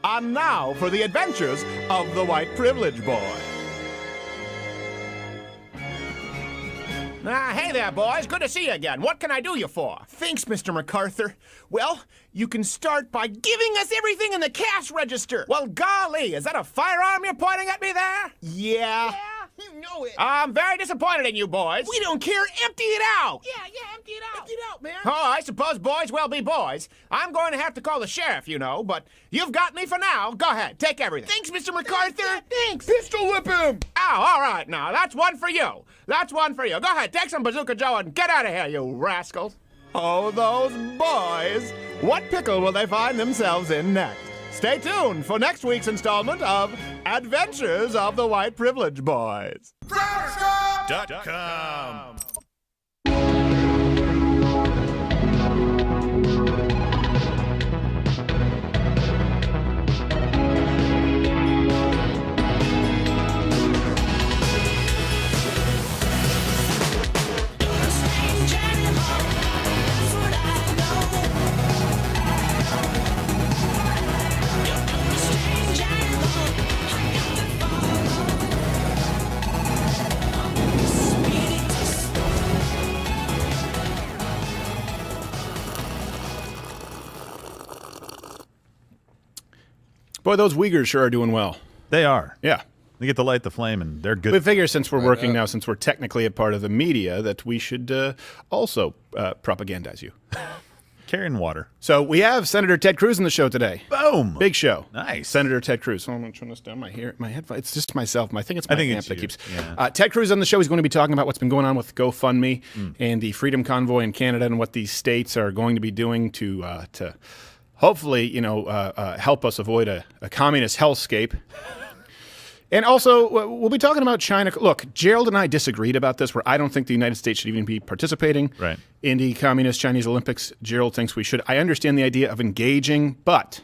And now for the adventures of the white privilege boy. Hey there, boys. Good to see you again. What can I do you for? Thanks, Mr. MacArthur. Well, you can start by giving us everything in the cash register. Well, golly, is that a firearm you're pointing at me there? Yeah. You know it. I'm very disappointed in you, boys. We don't care. Empty it out. Yeah, empty it out. Empty it out, man. Oh, I suppose boys will be boys. I'm going to have to call the sheriff, you know, but you've got me for now. Go ahead, take everything. Thanks, Mr. MacArthur. Thanks. Pistol whip him. Oh, all right, now, that's one for you. That's one for you. Go ahead, take some Bazooka Joe and get out of here, you rascals. Oh, those boys. What pickle will they find themselves in next? Stay tuned for next week's installment of Adventures of the White Privilege Boys. .com. Boy, those Uyghurs sure are doing well. They are. Yeah. They get to light the flame, and they're good. We figure since we're working now, since we're technically a part of the media, that we should also propagandize you. Carrying water. So we have Senator Ted Cruz on the show today. Boom. Big show. Nice. Senator Ted Cruz. Oh, I'm going to turn this down. My headphone. It's just myself. I think it's my amp it's that you. keeps. Yeah. Ted Cruz on the show. He's going to be talking about what's been going on with GoFundMe and the Freedom Convoy in Canada and what these states are going to be doing to hopefully, help us avoid a communist hellscape. And also, we'll be talking about China. Look, Gerald and I disagreed about this, where I don't think the United States should even be participating in the Communist Chinese Olympics. Gerald thinks we should. I understand the idea of engaging, but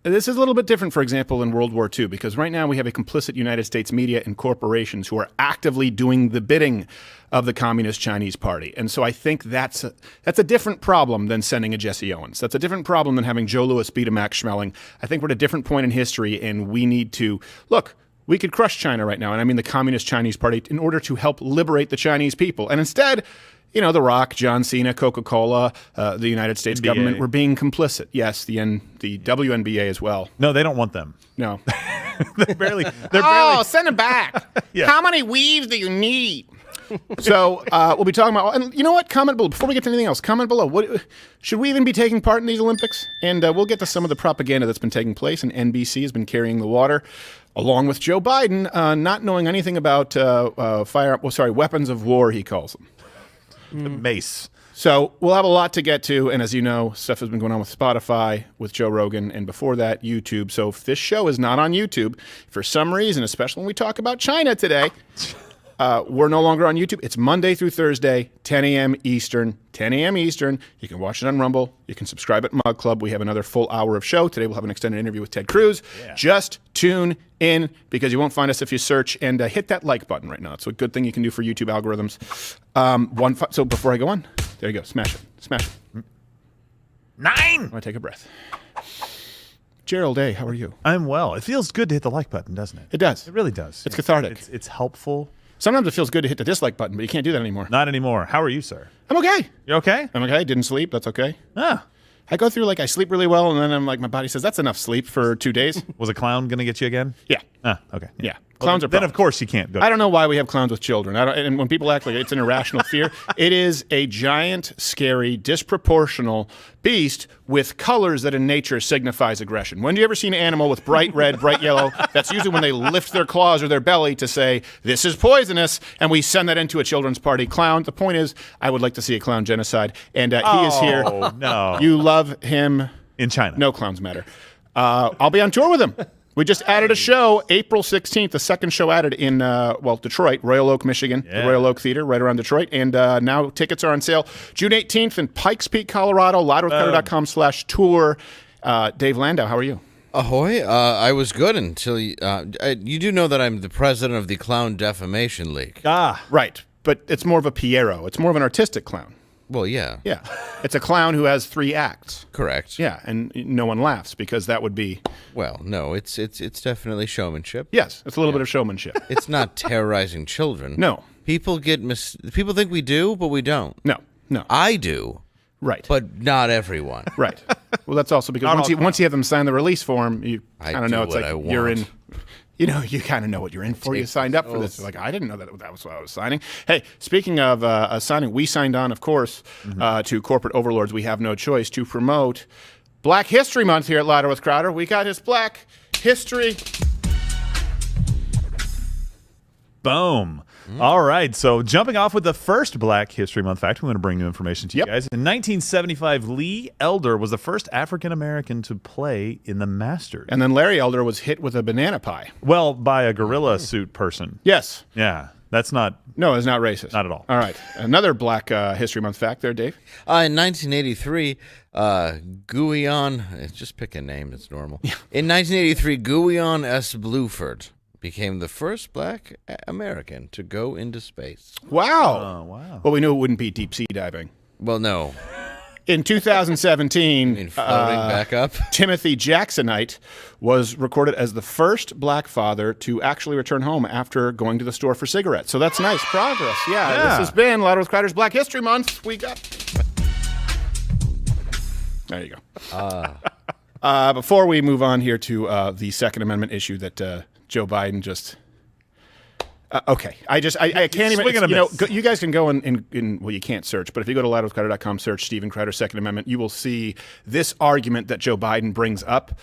this is a little bit different, for example, in World War II, because right now we have a complicit United States media and corporations who are actively doing the bidding of the Communist Chinese Party. And so I think that's a different problem than sending a Jesse Owens. That's a different problem than having Joe Louis beat a Max Schmeling. I think we're at a different point in history, and we need to look. We could crush China right now, and I mean the Communist Chinese Party, in order to help liberate the Chinese people. And instead, The Rock, John Cena, Coca-Cola, the United States NBA. government were being complicit. Yes, the WNBA as well. No, they don't want them. No. They're barely. Send them back. Yeah. How many weaves do you need? So we'll be talking about, and you know what? Comment below. Before we get to anything else, comment below. Should we even be taking part in these Olympics? And we'll get to some of the propaganda that's been taking place, and NBC has been carrying the water, along with Joe Biden, not knowing anything about weapons of war, he calls them. The mace. So we'll have a lot to get to, and as you know, stuff has been going on with Spotify, with Joe Rogan, and before that, YouTube. So if this show is not on YouTube, for some reason, especially when we talk about China today, we're no longer on YouTube. It's Monday through Thursday, 10 a.m. Eastern. 10 a.m. Eastern. You can watch it on Rumble. You can subscribe at Mug Club. We have another full hour of show. Today we'll have an extended interview with Ted Cruz. Yeah. Just tune in, because you won't find us if you search, and hit that like button right now. It's a good thing you can do for YouTube algorithms. So before I go on, there you go. Smash it. Smash it. 9. I want to take a breath. Gerald A., how are you? I'm well. It feels good to hit the like button, doesn't it? It does. It really does. It's cathartic. It's helpful. Sometimes it feels good to hit the dislike button, but you can't do that anymore. Not anymore. How are you, sir? I'm okay. You okay? I'm okay. Didn't sleep. That's okay. Ah. I go through, I sleep really well, and then I'm like, my body says, that's enough sleep for 2 days. Was a clown going to get you again? Yeah. Ah, okay. Yeah. Clowns are Then, problems. of course, you can't go. I don't know why we have clowns with children. And when people act like it's an irrational fear, it is a giant, scary, disproportional beast with colors that in nature signifies aggression. When do you ever see an animal with bright red, bright yellow? That's usually when they lift their claws or their belly to say, this is poisonous, and we send that into a children's party. Clown, the point is, I would like to see a clown genocide, and he is here. Oh, no. You love him. In China. No clowns matter. I'll be on tour with him. We just added a show, April 16th, the second show added in, Detroit, Royal Oak, Michigan, the Royal Oak Theater, right around Detroit. And now tickets are on sale June 18th in Pikes Peak, Colorado, loudwithcutter.com/tour. Dave Landau, how are you? Ahoy. I was good until you do know that I'm the president of the Clown Defamation League. Ah, right. But it's more of a Piero. It's more of an artistic clown. Well, yeah. Yeah. It's a clown who has 3 acts. Correct. Yeah, and no one laughs because that would be Well, no, it's definitely showmanship. Yes, it's a little bit of showmanship. It's not terrorizing children. No. People people think we do, but we don't. No. I do, Right. but not everyone. Right. Well, that's also because once you have them sign the release form, you kind of know it's like you're in. You know, you kind of know what you're in for. You signed up for this. Like, I didn't know that was what I was signing. Hey, speaking of signing, we signed on, of course, to corporate overlords. We have no choice to promote Black History Month here at Louder with Crowder. We got his Black History. Boom. All right. So jumping off with the first Black History Month fact, we want to bring new information to you guys. In 1975, Lee Elder was the first African-American to play in the Masters. And then Larry Elder was hit with a banana pie. Well, by a gorilla suit person. Yes. Yeah. That's not... No, it's not racist. Not at all. All right. Another Black History Month fact there, Dave. In 1983, Guion, just pick a name, it's normal. In 1983, Guion S. Bluford became the first Black American to go into space. Wow. Oh, wow. Well, we knew it wouldn't be deep sea diving. Well, no. In 2017, In floating back up. Timothy Jacksonite was recorded as the first black father to actually return home after going to the store for cigarettes. So that's nice progress. Yeah. This has been Louder with Crowder's Black History Month. We got... There you go. Before we move on here to the Second Amendment issue that Joe Biden just... okay, I can't even. You guys can go in. Well, you can't search, but if you go to louderwithcrowder.com, search Stephen Crowder Second Amendment, you will see this argument that Joe Biden brings up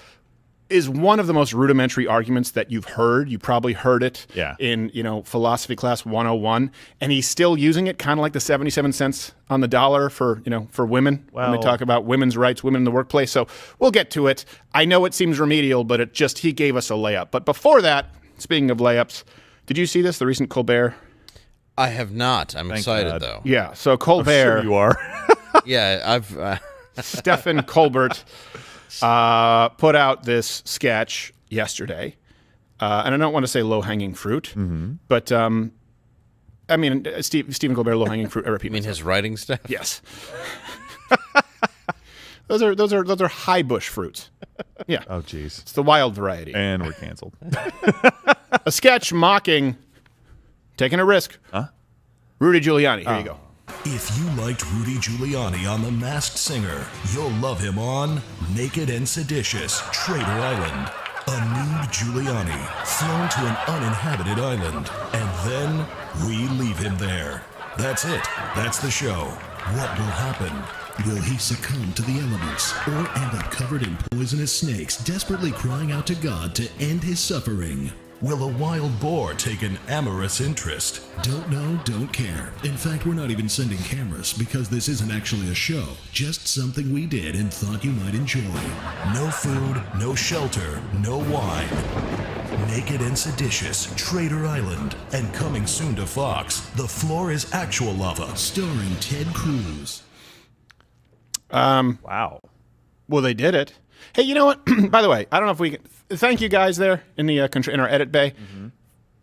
is one of the most rudimentary arguments that you've heard. You probably heard it in philosophy class 101, and he's still using it, kind of like the 77 cents on the dollar for women when they talk about women's rights, women in the workplace. So we'll get to it. I know it seems remedial, but he gave us a layup. But before that, speaking of layups. Did you see this, the recent Colbert? I have not. I'm excited, God. though. Yeah, so Colbert. I'm sure you are. Yeah, I've... Stephen Colbert put out this sketch yesterday. And I don't want to say low-hanging fruit, but, I mean, Stephen Colbert, low-hanging fruit, I repeat You mean his writing stuff? Yes. Those are high bush fruits. Yeah. Oh, jeez. It's the wild variety. And we're canceled. A sketch mocking, taking a risk. Huh? Rudy Giuliani. Here you go. If you liked Rudy Giuliani on The Masked Singer, you'll love him on Naked and Seditious, Traitor Island. A nude Giuliani flown to an uninhabited island, and then we leave him there. That's it. That's the show. What will happen? Will he succumb to the elements or end up covered in poisonous snakes, desperately crying out to God to end his suffering? Will a wild boar take an amorous interest? Don't know, don't care. In fact, we're not even sending cameras because this isn't actually a show, just something we did and thought you might enjoy. No food, no shelter, no wine. Naked and Seditious, Traitor Island, and coming soon to Fox, The Floor is Actual Lava, starring Ted Cruz. Wow. Well, they did it. Hey, you know what? By the way, I don't know if we can thank you guys there in the in our edit bay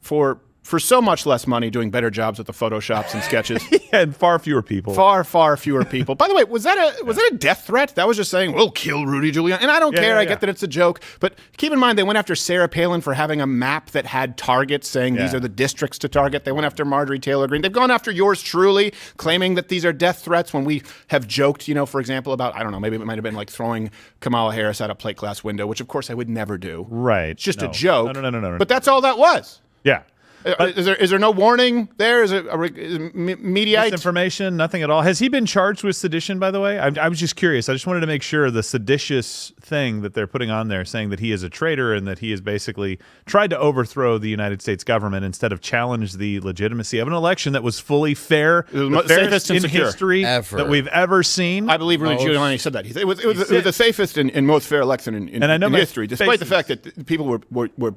for so much less money doing better jobs with the photoshops and sketches. And far fewer people. Far fewer people. By the way, was that a death threat? That was just saying we'll kill Rudy Giuliani, and I don't care. I get that it's a joke, but keep in mind they went after Sarah Palin for having a map that had targets saying these are the districts to target. They went after Marjorie Taylor Greene. They've gone after yours truly, claiming that these are death threats. When we have joked, for example, about maybe it might have been like throwing Kamala Harris out a plate glass window, which of course I would never do. Right. It's just a joke. No. But that's all that was. Yeah. Is there no warning there? Is it Mediaite? Misinformation? Nothing at all. Has he been charged with sedition, by the way? I was just curious. I just wanted to make sure the seditious thing that they're putting on there, saying that he is a traitor and that he has basically tried to overthrow the United States government instead of challenge the legitimacy of an election that was fully fair, the fairest in history that we've ever seen. I believe Rudy Giuliani said that. It was the safest and most fair election in history, despite the fact that people were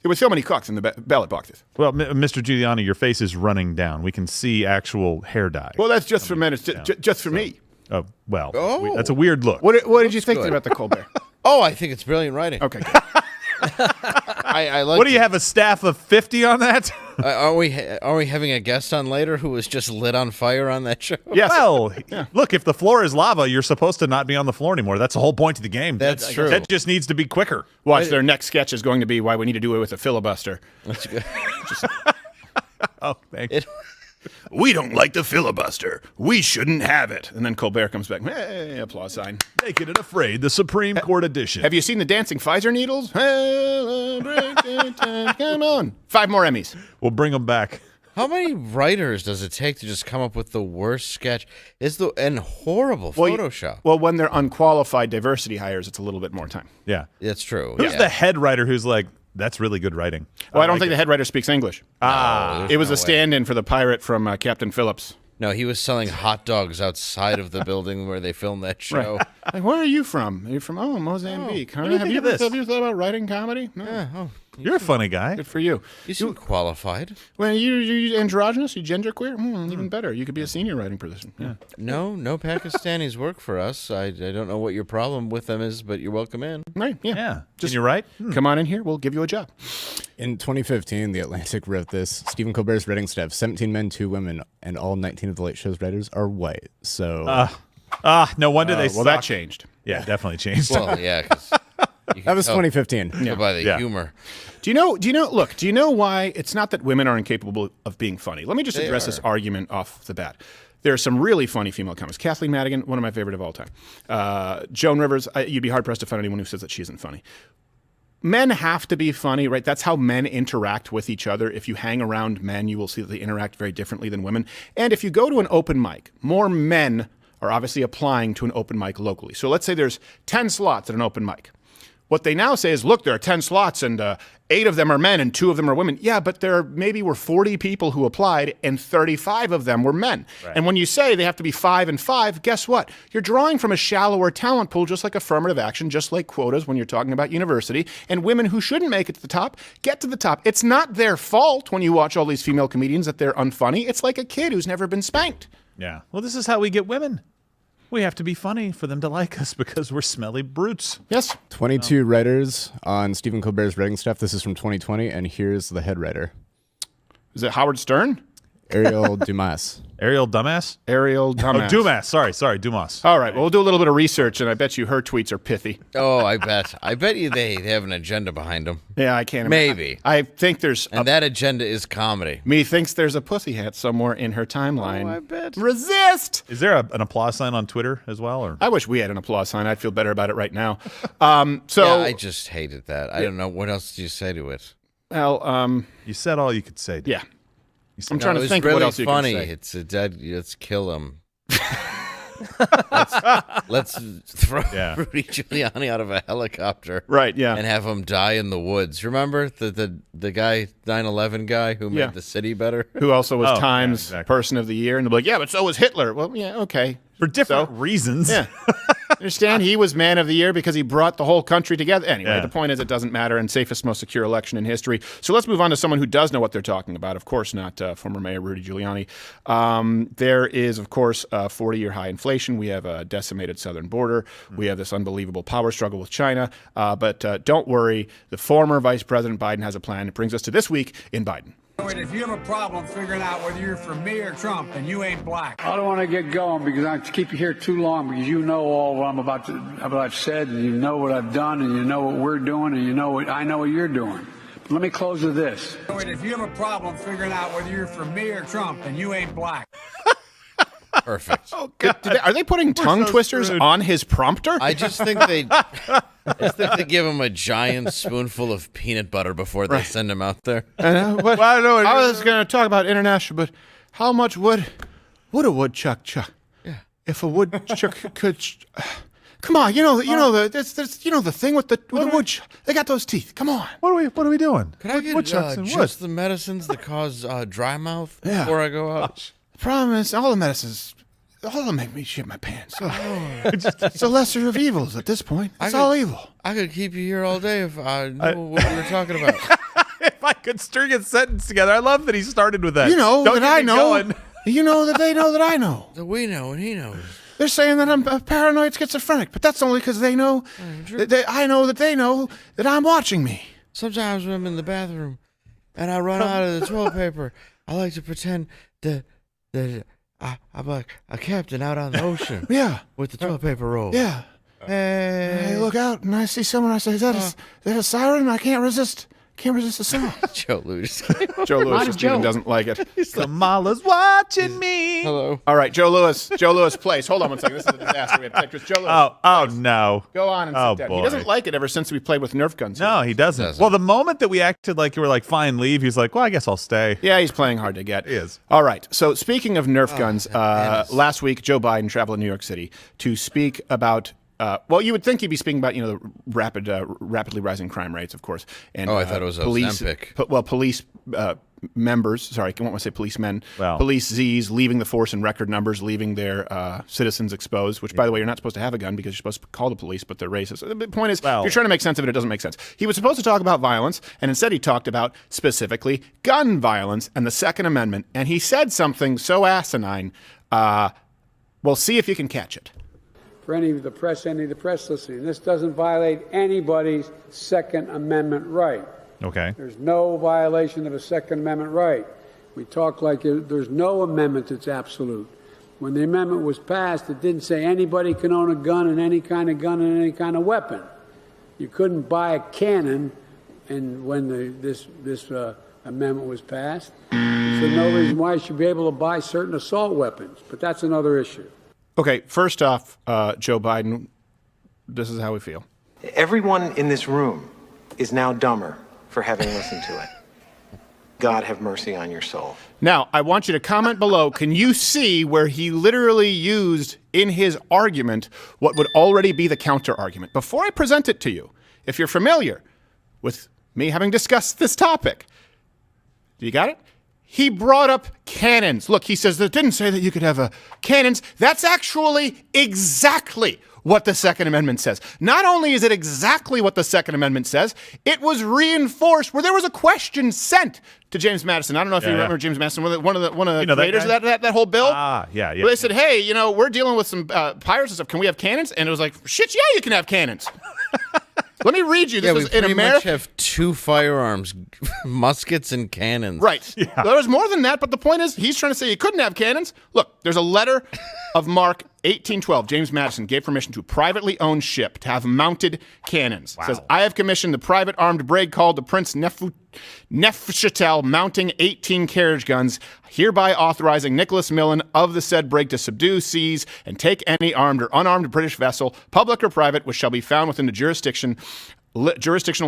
there were so many cocks in the ballot boxes. Well, Mr. Giuliani, your face is running down. We can see actual hair dye. Well, that's just for men. It's just for me. Oh, well, that's a weird look. What did you think about the Colbert? Oh, I think it's brilliant writing. Okay. I like. What do you have, a staff of 50 on that? Are we having a guest on later who was just lit on fire on that show? Yes. Well, look, if the floor is lava, you're supposed to not be on the floor anymore. That's the whole point of the game. That's true. That just needs to be quicker. Watch, their next sketch is going to be why we need to do it with a filibuster. That's good. Oh, thanks. We don't like the filibuster. We shouldn't have it. And then Colbert comes back. Hey, applause sign. Naked and Afraid, the Supreme Court edition. Have you seen the dancing Pfizer needles? Come on. 5 more Emmys. We'll bring them back. How many writers does it take to just come up with the worst sketch? And horrible Photoshop. Well, when they're unqualified diversity hires, it's a little bit more time. Yeah. That's true. Who's the head writer who's like, that's really good writing? Well, I don't think the head writer speaks English. It was a stand-in for the pirate from Captain Phillips. No, he was selling hot dogs outside of the building where they filmed that show. Like, where are you from? You're from Mozambique. Huh? do you think of this? Have you thought about writing comedy? No. Yeah, You're a funny guy. Good for you. you seem qualified. Well, you androgynous? You genderqueer? Even better. You could be a senior writing position. Yeah. No Pakistanis work for us. I don't know what your problem with them is, but you're welcome in. Right. Yeah. Yeah. Just, you're right. Come on in here. We'll give you a job. In 2015, The Atlantic wrote this. Stephen Colbert's writing staff, 17 men, 2 women, and all 19 of the Late Show's writers are white. So no wonder they well, suck. that changed. Yeah, definitely changed. Well, yeah, because that was 2015. by the humor. Do you know why it's not that women are incapable of being funny? Let me just address this argument off the bat. There are some really funny female comics. Kathleen Madigan, one of my favorite of all time. Joan Rivers, you'd be hard-pressed to find anyone who says that she isn't funny. Men have to be funny, right? That's how men interact with each other. If you hang around men, you will see that they interact very differently than women. And if you go to an open mic, more men are obviously applying to an open mic locally. So let's say there's 10 slots at an open mic. What they now say is, look, there are 10 slots and 8 of them are men and 2 of them are women. Yeah, but there maybe were 40 people who applied and 35 of them were men. Right. And when you say they have to be 5 and 5, guess what? You're drawing from a shallower talent pool, just like affirmative action, just like quotas when you're talking about university. And women who shouldn't make it to the top get to the top. It's not their fault when you watch all these female comedians that they're unfunny. It's like a kid who's never been spanked. Yeah. Well, this is how we get women. We have to be funny for them to like us because we're smelly brutes. Yes. 22 writers on Stephen Colbert's writing staff. This is from 2020, and here's the head writer. Is it Howard Stern? Ariel Dumas. Ariel Dumbass? Ariel Dumas. Oh, Dumas. Sorry, Dumas. All right. Well, we'll do a little bit of research, and I bet you her tweets are pithy. Oh, I bet you they have an agenda behind them. Yeah, I can't Maybe. imagine. I think there's... And that agenda is comedy. Methinks there's a pussy hat somewhere in her timeline. Oh, I bet. Resist! Is there an applause sign on Twitter as well? Or I wish we had an applause sign. I'd feel better about it right now. Yeah, I just hated that. I don't know. What else do you say to it? Well, you said all you could say. yeah. I'm No, trying it to was think really what else you funny. can say. It's a dead. Let's kill him. let's throw Rudy Giuliani out of a helicopter, Right, yeah. and have him die in the woods. Remember the guy, 9/11 guy who Yeah. made the city better? Who also was Oh, yeah, Times exactly. Person of the Year. And they'll be like, yeah, but so was Hitler. Well, yeah, okay. For different So- reasons. Yeah. Understand? He was Man of the Year because he brought the whole country together. Anyway, Yeah. the point is it doesn't matter, and safest, most secure election in history. So let's move on to someone who does know what they're talking about. Of course not former Mayor Rudy Giuliani. There is, of course, 40-year high inflation. We have a decimated southern border. We have this unbelievable power struggle with China. But don't worry, the former Vice President Biden has a plan. It brings us to this week in Biden. If you have a problem figuring out whether you're for me or Trump, then you ain't black. I don't want to get going because I keep you here too long because you know all what what I've said, and you know what I've done, and you know what we're doing, and I know what you're doing. But let me close with this. If you have a problem figuring out whether you're for me or Trump, then you ain't black. Perfect. Are they putting tongue twisters screwed. on his prompter? I just think they give him a giant spoonful of peanut butter before they send him out there. I was going to talk about international, but how much would a woodchuck chuck? Yeah. If a woodchuck could, come on, the thing with the woodchuck. They got those teeth. Come on. What are we doing? Could I get Woodchucks and wood. just the medicines that cause dry mouth before I go out? The problem is all the medicines, all of them make me shit my pants. So, it's the lesser of evils at this point. It's all evil. I could keep you here all day if I knew what we were talking about. If I could string a sentence together. I love that he started with that. You know Don't that get I me know. going. You know that they know that I know. That we know and he knows. They're saying that I'm a paranoid schizophrenic, but that's only because they know. I know that they know that I'm watching me. Sometimes when I'm in the bathroom and I run out of the toilet paper, I like to pretend that I'm like a captain out on the ocean. Yeah. With the toilet paper roll. Yeah. Hey. I look out and I see someone. I say, "Is that a siren?" I can't resist. Can't resist the sound. Joe Lewis. Joe Lewis just even doesn't like it. Kamala's watching me. Hello. All right, Joe Lewis. Joe Lewis plays. Hold on one second. This is a disaster. We have pictures. Joe Lewis. Oh no. Go on and sit down. Boy. He doesn't like it ever since we played with Nerf guns. No, he doesn't. Well, the moment that we acted like you were like, fine, leave, he's like, well, I guess I'll stay. Yeah, he's playing hard to get. He is. All right. So speaking of Nerf guns, last week Joe Biden traveled to New York City to speak about. Well, you would think he'd be speaking about the rapidly rising crime rates, of course. And I thought it was police. Police members. Sorry, I won't want to say policemen. Wow. Police Z's leaving the force in record numbers, leaving their citizens exposed. Which, by the way, you're not supposed to have a gun because you're supposed to call the police, but they're racist. The point is, if you're trying to make sense of it, it doesn't make sense. He was supposed to talk about violence, and instead he talked about specifically gun violence and the Second Amendment. And he said something so asinine. We'll see if you can catch it. For any of the press listening, this doesn't violate anybody's Second Amendment right. Okay. There's no violation of a Second Amendment right. We talk like there's no amendment that's absolute. When the amendment was passed, it didn't say anybody can own a gun and any kind of gun and any kind of weapon. You couldn't buy a cannon, and when this amendment was passed, so no reason why you should be able to buy certain assault weapons. But that's another issue. Okay, first off, Joe Biden, this is how we feel. Everyone in this room is now dumber for having listened to it. God have mercy on your soul. Now, I want you to comment below. Can you see where he literally used in his argument what would already be the counter argument? Before I present it to you, if you're familiar with me having discussed this topic, do you got it? He brought up cannons. Look, he says that didn't say that you could have cannons. That's actually exactly what the Second Amendment says. Not only is it exactly what the Second Amendment says, it was reinforced where there was a question sent to James Madison. I don't know if you remember James Madison, one of the creators of that whole bill. Yeah. Where they said, hey, we're dealing with some pirates and stuff. Can we have cannons? And it was like, shit, yeah, you can have cannons. Let me read you. This we was in pretty America. much have two firearms, muskets and cannons. Right. Yeah. There was more than that, but the point is, he's trying to say you couldn't have cannons. Look, there's a letter of Mark 1812. James Madison gave permission to a privately owned ship to have mounted cannons. Wow. It says, I have commissioned the private armed brig called the Prince Neufchatel mounting 18 carriage guns, hereby authorizing Nicholas Millen of the said brig to subdue, seize, and take any armed or unarmed British vessel, public or private, which shall be found within the jurisdictional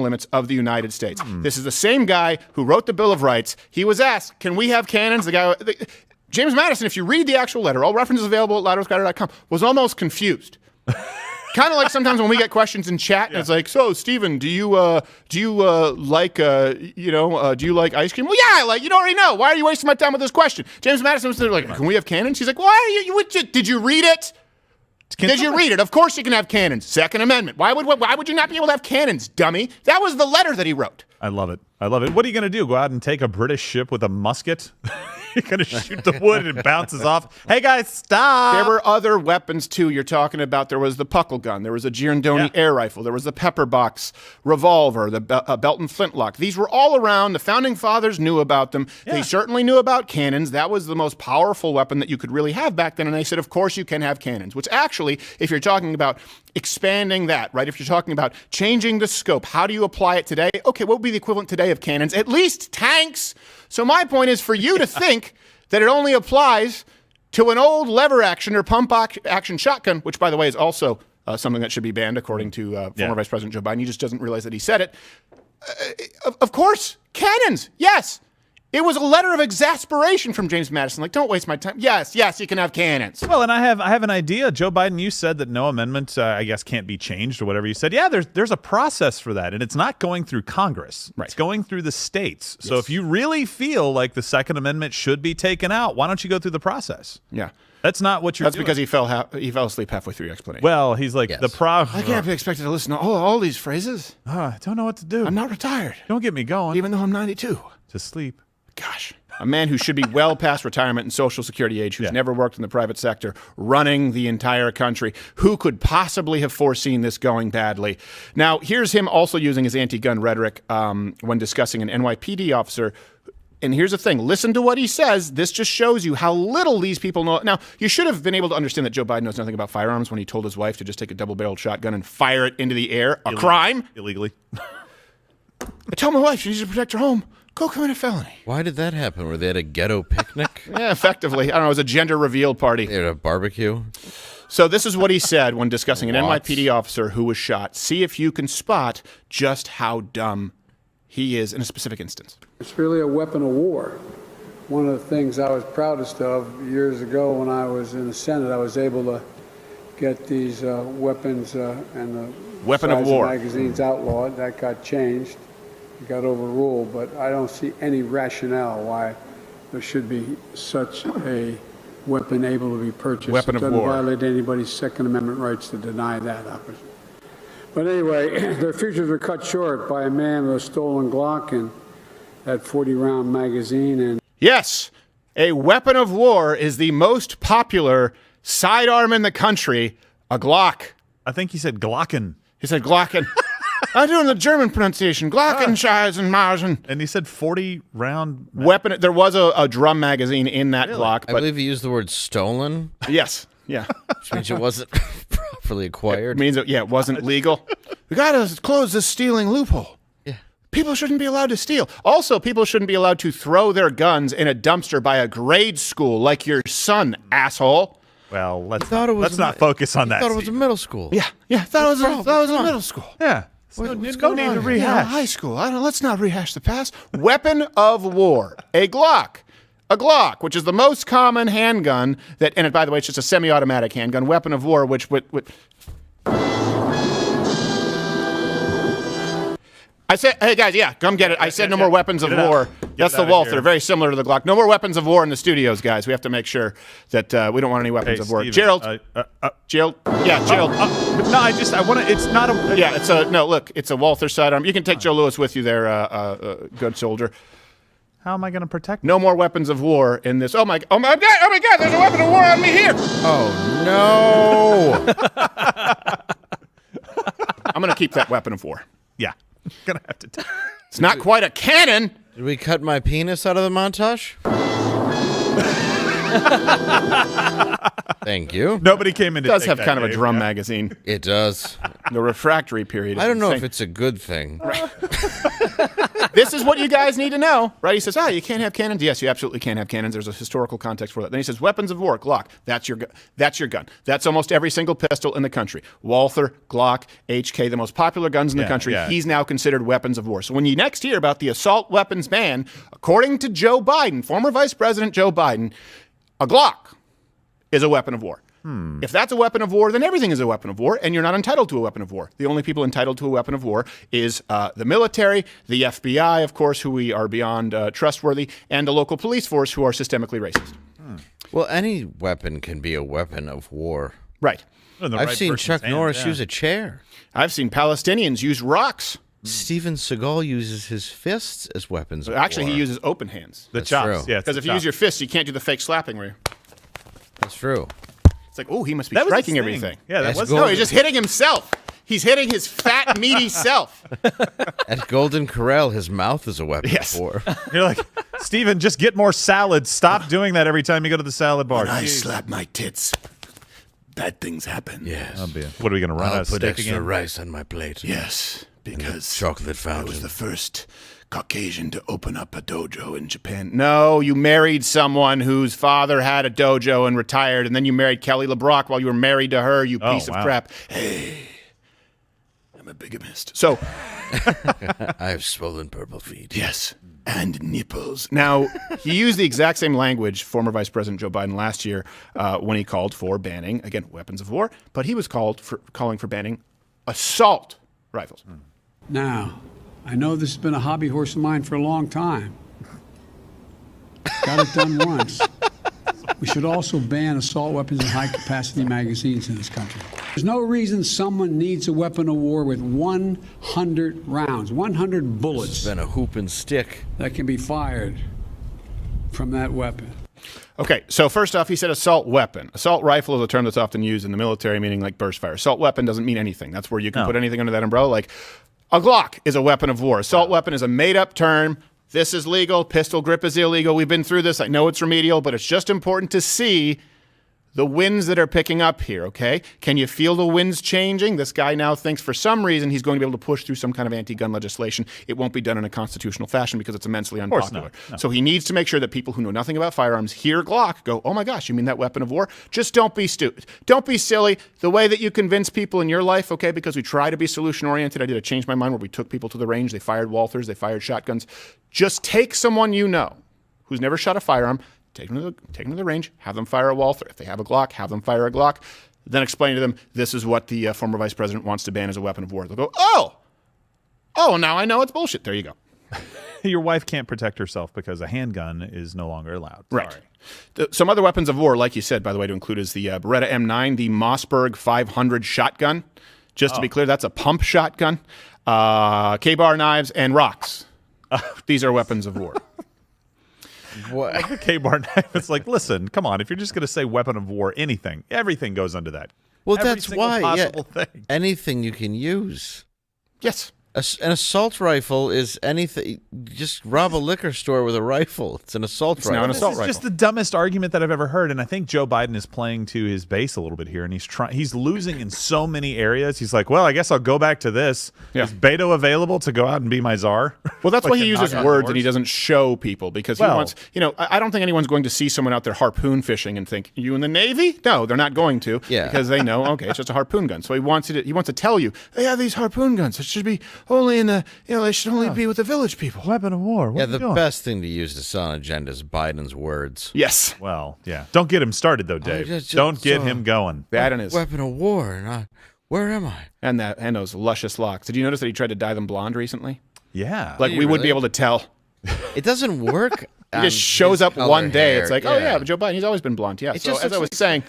limits of the United States. This is the same guy who wrote the Bill of Rights. He was asked, can we have cannons? James Madison, if you read the actual letter, all references available at louderwithguider.com, was almost confused. Kind of like sometimes when we get questions in chat, and it's like, so Stephen, do you like ice cream? Well, yeah, you already know. Why are you wasting my time with this question? James Madison was like, can we have cannons? He's like, why are you did you read it? Did you read it? Of course you can have cannons. Second Amendment. Why would you not be able to have cannons, dummy? That was the letter that he wrote. I love it. What are you going to do? Go out and take a British ship with a musket? You're going to shoot the wood and it bounces off. Hey, guys, stop. There were other weapons, too. You're talking about there was the puckle gun. There was a Girondoni air rifle. There was the pepper box revolver, the Belton flintlock. These were all around. The Founding Fathers knew about them. Yeah. They certainly knew about cannons. That was the most powerful weapon that you could really have back then. And they said, of course you can have cannons, which actually, if you're talking about expanding that, right? If you're talking about changing the scope, how do you apply it today? Okay, what would be the equivalent today of cannons? At least tanks. So my point is for you to think that it only applies to an old lever action or pump action shotgun, which, by the way, is also something that should be banned, according to former Vice President Joe Biden. He just doesn't realize that he said it. Of course, cannons, yes. It was a letter of exasperation from James Madison. Like, don't waste my time. Yes, you can have cannons. Well, and I have an idea. Joe Biden, you said that no amendment, I guess, can't be changed or whatever you said. Yeah, there's a process for that, and it's not going through Congress. Right. It's going through the states. Yes. So if you really feel like the Second Amendment should be taken out, why don't you go through the process? Yeah. That's not what you're doing. That's because he fell asleep halfay through your explanation. Well, he's like, I can't be expected to listen to all these phrases. I don't know what to do. I'm not retired. Don't get me going. Even though I'm 92. To sleep. Gosh. a man who should be well past retirement and Social Security age, who's never worked in the private sector, running the entire country. Who could possibly have foreseen this going badly? Now, here's him also using his anti-gun rhetoric when discussing an NYPD officer. And here's the thing. Listen to what he says. This just shows you how little these people know. Now, you should have been able to understand that Joe Biden knows nothing about firearms when he told his wife to just take a double-barreled shotgun and fire it into the air. A crime. Illegally. I tell my wife she needs to protect her home. Go commit a felony. Why did that happen? Were they at a ghetto picnic? Yeah, effectively. I don't know. It was a gender reveal party. They had a barbecue? So this is what he said when discussing an NYPD officer who was shot. See if you can spot just how dumb he is in a specific instance. It's really a weapon of war. One of the things I was proudest of years ago when I was in the Senate, I was able to get these weapons and the weapon of size war magazines outlawed. That got changed. It got overruled, but I don't see any rationale why there should be such a weapon able to be purchased. Weapon of war. It doesn't violate anybody's Second Amendment rights to deny that opportunity. But anyway, their futures were cut short by a man with a stolen Glock and that 40-round magazine. And yes, a weapon of war is the most popular sidearm in the country, a Glock. I think he said Glocken. He said Glocken. I'm doing the German pronunciation. Glockenscheißen. And he said 40-round weapon. There was a drum magazine in that Glock. I believe he used the word stolen. Yes. Yeah. Which means it wasn't properly acquired. It means it wasn't legal. We got to close this stealing loophole. Yeah. People shouldn't be allowed to steal. Also, people shouldn't be allowed to throw their guns in a dumpster by a grade school like your son, asshole. Well, let's not focus on that. I thought it was a middle school. Yeah. Thought it was a middle school. Yeah. What's no going need on to here? rehash. High school. Let's not rehash the past. Weapon of war. A Glock. A Glock, which is the most common handgun that, and by the way, it's just a semi-automatic handgun. Weapon of war, which I said, hey guys, yeah, come get it. I said no more weapons of war. That's the Walther, very similar to the Glock. No more weapons of war in the studios, guys. We have to make sure that we don't want any weapons of war. Steven, Gerald, Gerald, yeah, Gerald. No, I want to. It's not a. Yeah, it's a Walther sidearm. You can take Joe Lewis with you there, good soldier. How am I going to protect No more weapons of war in this. Oh my God! There's a weapon of war on me here. Oh no! I'm gonna keep that weapon of war. Yeah, gonna have to. It's not quite a cannon. Did we cut my penis out of the montage? Thank you. Nobody came in to It does take have that, kind of a Dave, drum yeah. magazine. It does. The refractory period. I don't know insane. if it's a good thing. This is what you guys need to know, right? He says, you can't have cannons. Yes, you absolutely can't have cannons. There's a historical context for that. Then he says, weapons of war, Glock. That's your gun. That's almost every single pistol in the country. Walther, Glock, HK, the most popular guns in the country. Yeah. He's now considered weapons of war. So when you next hear about the assault weapons ban, according to Joe Biden, former Vice President Joe Biden, a Glock is a weapon of war. If that's a weapon of war, then everything is a weapon of war, and you're not entitled to a weapon of war. The only people entitled to a weapon of war is the military, the FBI, of course, who we are beyond trustworthy, and the local police force, who are systemically racist. Well, any weapon can be a weapon of war. Right. I've seen Chuck Norris use a chair. I've seen Palestinians use rocks. Steven Seagal uses his fists as weapons of Actually, war. he uses open hands. The That's chops. true. Yeah, Because if you use your fists, you can't do the fake slapping where That's true. it's like, oh, he must be That was his striking thing. everything. Yeah, that That's was. gold. No, he's just hitting himself. He's hitting his fat, meaty self. At Golden Corral, his mouth is a weapon Yes. of war. You're like, Steven, just get more salad. Stop doing that every time you go to the salad bar. Slap my tits, bad things happen. Yes. What are we going to run out I'll of put steak extra again? rice on my plate. Yes, because Chocolate fountain. I was the first Caucasian to open up a dojo in Japan. No, you married someone whose father had a dojo and retired, and then you married Kelly LeBrock while you were married to her, you piece of wow. crap. Hey, I'm a bigamist. So, I have swollen purple feet. yes, and nipples. Now, he used the exact same language, former Vice President Joe Biden, last year when he called for banning, again, weapons of war, but he was calling for banning assault rifles. Now, I know this has been a hobby horse of mine for a long time. Got it done once. We should also ban assault weapons and high-capacity magazines in this country. There's no reason someone needs a weapon of war with 100 rounds, 100 bullets It's been a hoop and stick. that can be fired from that weapon. Okay, so first off, he said assault weapon. Assault rifle is a term that's often used in the military, meaning like burst fire. Assault weapon doesn't mean anything. That's where you can put anything under that umbrella. Like a Glock is a weapon of war. Assault weapon is a made-up term. This is legal. Pistol grip is illegal. We've been through this. I know it's remedial, but it's just important to see the winds that are picking up here, okay? Can you feel the winds changing? This guy now thinks for some reason he's going to be able to push through some kind of anti-gun legislation. It won't be done in a constitutional fashion because it's immensely unpopular. No. So he needs to make sure that people who know nothing about firearms hear Glock, go, oh my gosh, you mean that weapon of war? Just don't be stupid. Don't be silly. The way that you convince people in your life, okay, because we try to be solution-oriented. I did a Change My Mind where we took people to the range. They fired Walthers. They fired shotguns. Just take someone you know who's never shot a firearm, take them to the range, have them fire a Walther. If they have a Glock, have them fire a Glock. Then explain to them, this is what the former vice president wants to ban as a weapon of war. They'll go, oh, now I know it's bullshit. There you go. Your wife can't protect herself because a handgun is no longer allowed. Right. Some other weapons of war, like you said, by the way, to include is the Beretta M9, the Mossberg 500 shotgun. Just to be clear, that's a pump shotgun. K-bar knives and rocks. These are weapons of war. What? Like the K-bar knife. It's like, listen, come on. If you're just going to say weapon of war, anything, everything goes under that. Well, Every that's single why. possible thing. Anything you can use. Yes. An assault rifle is anything. Just rob a liquor store with a rifle. It's an assault rifle. Now an assault This is rifle. just the dumbest argument that I've ever heard, and I think Joe Biden is playing to his base a little bit here, and he's losing in so many areas. He's like, well, I guess I'll go back to this. Yeah. Is Beto available to go out and be my czar? Well, that's Like why he to uses knock on words doors? and he doesn't show people because he wants, I don't think anyone's going to see someone out there harpoon fishing and think, you in the Navy? No, they're not going to because they know, okay, it's just a harpoon gun. So he wants to tell you, they have these harpoon guns. It should be only in the, they should only be with the village people. Weapon of war. What Yeah, are you the doing? best thing to use to sell an agenda is Biden's words. Yes. Well, yeah. Don't get him started, though, Dave. Don't get him going. That and his Weapon of war. Where am I? and those luscious locks. Did you notice that he tried to dye them blonde recently? Yeah. Like Did he we would be really? able to tell. It doesn't work. He just shows up one day. It's like, oh yeah, yeah, but Joe Biden, he's always been blonde. Yeah. It So just as I was looks saying,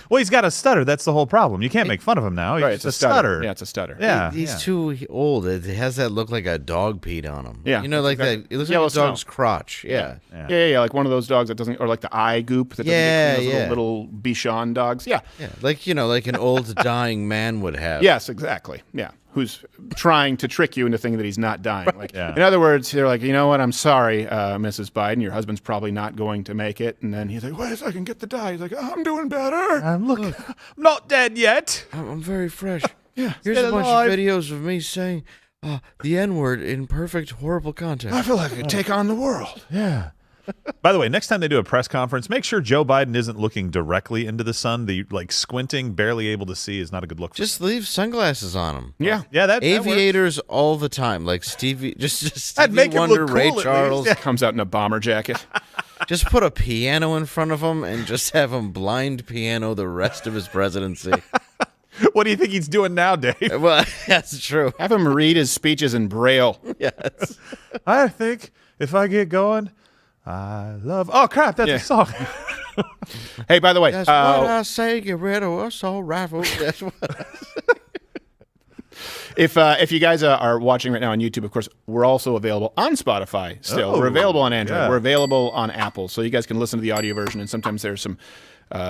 Well, he's got a stutter. That's the whole problem. You can't make fun of him now. right, It's it's a stutter. Yeah, it's a stutter. Yeah. He's too old. It has that look like a dog peed on him. Yeah, You know, like exactly. that. It looks Yellow like a dog's snow. crotch. Yeah. Yeah, like one of those dogs that doesn't, or like the eye goop that doesn't get clean, those Yeah. little Bichon dogs. Yeah. Yeah. Like, like an old dying man would have. Yes, exactly. Yeah. Who's trying to trick you into thinking that he's not dying. Like, Yeah. in other words, they're like, you know what? I'm sorry, Mrs. Biden. Your husband's probably not going to make it. And then he's like, wait a second, get the dye. He's like, oh, I'm doing better. Look, I'm not dead yet. I'm very fresh. Yeah. Here's Still a bunch alive. of videos of me saying the N-word in perfect, horrible context. I feel like I could take on the world. Yeah. By the way, next time they do a press conference, make sure Joe Biden isn't looking directly into the sun. The squinting, barely able to see is not a good look for Just leave sunglasses on him. Yeah. Yeah, that works. Aviators all the time, like Stevie, just That'd Stevie make him Wonder, look Ray cool at Charles. least. Comes out in a bomber jacket. Just put a piano in front of him and just have him blind piano the rest of his presidency. What do you think he's doing now, Dave? Well, that's true. Have him read his speeches in Braille. Yes. I think if I get going, I love. Oh crap! That's Yeah. a song. Hey, by the way, That's what I say. Get rid of assault rifles. That's what. if you guys are watching right now on YouTube, of course, we're also available on Spotify still. Oh, we're available on Android. yeah. We're available on Apple. So you guys can listen to the audio version, and sometimes there's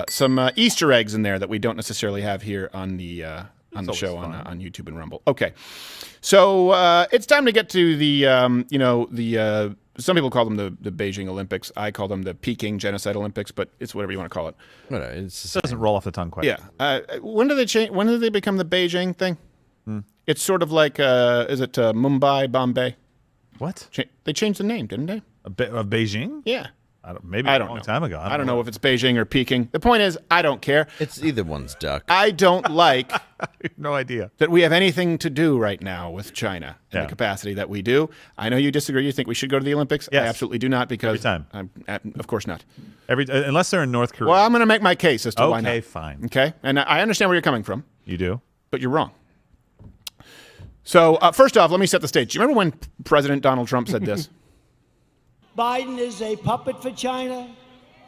some Easter eggs in there that we don't necessarily have here on the show on YouTube and Rumble. Okay, so it's time to get to the some people call them the Beijing Olympics. I call them the Peking Genocide Olympics, but it's whatever you want to call it. It's It doesn't roll off the tongue quite. Yeah. When do they change? When did they become the Beijing thing? It's sort of like is it Mumbai, Bombay? What? They changed the name, didn't they? Of Beijing? Yeah. Maybe I a don't long know. time ago. I don't know if it's Beijing or Peking. The point is, I don't care. It's either one's duck. I don't like No idea. that we have anything to do right now with China in Yeah. the capacity that we do. I know you disagree. You think we should go to the Olympics. Yes. I absolutely do not because Every time. of course not. Unless they're in North Korea. Well, I'm going to make my case as to why not. Okay, fine. Okay, and I understand where you're coming from, You do? but you're wrong. So first off, let me set the stage. Do you remember when President Donald Trump said this? Biden is a puppet for China.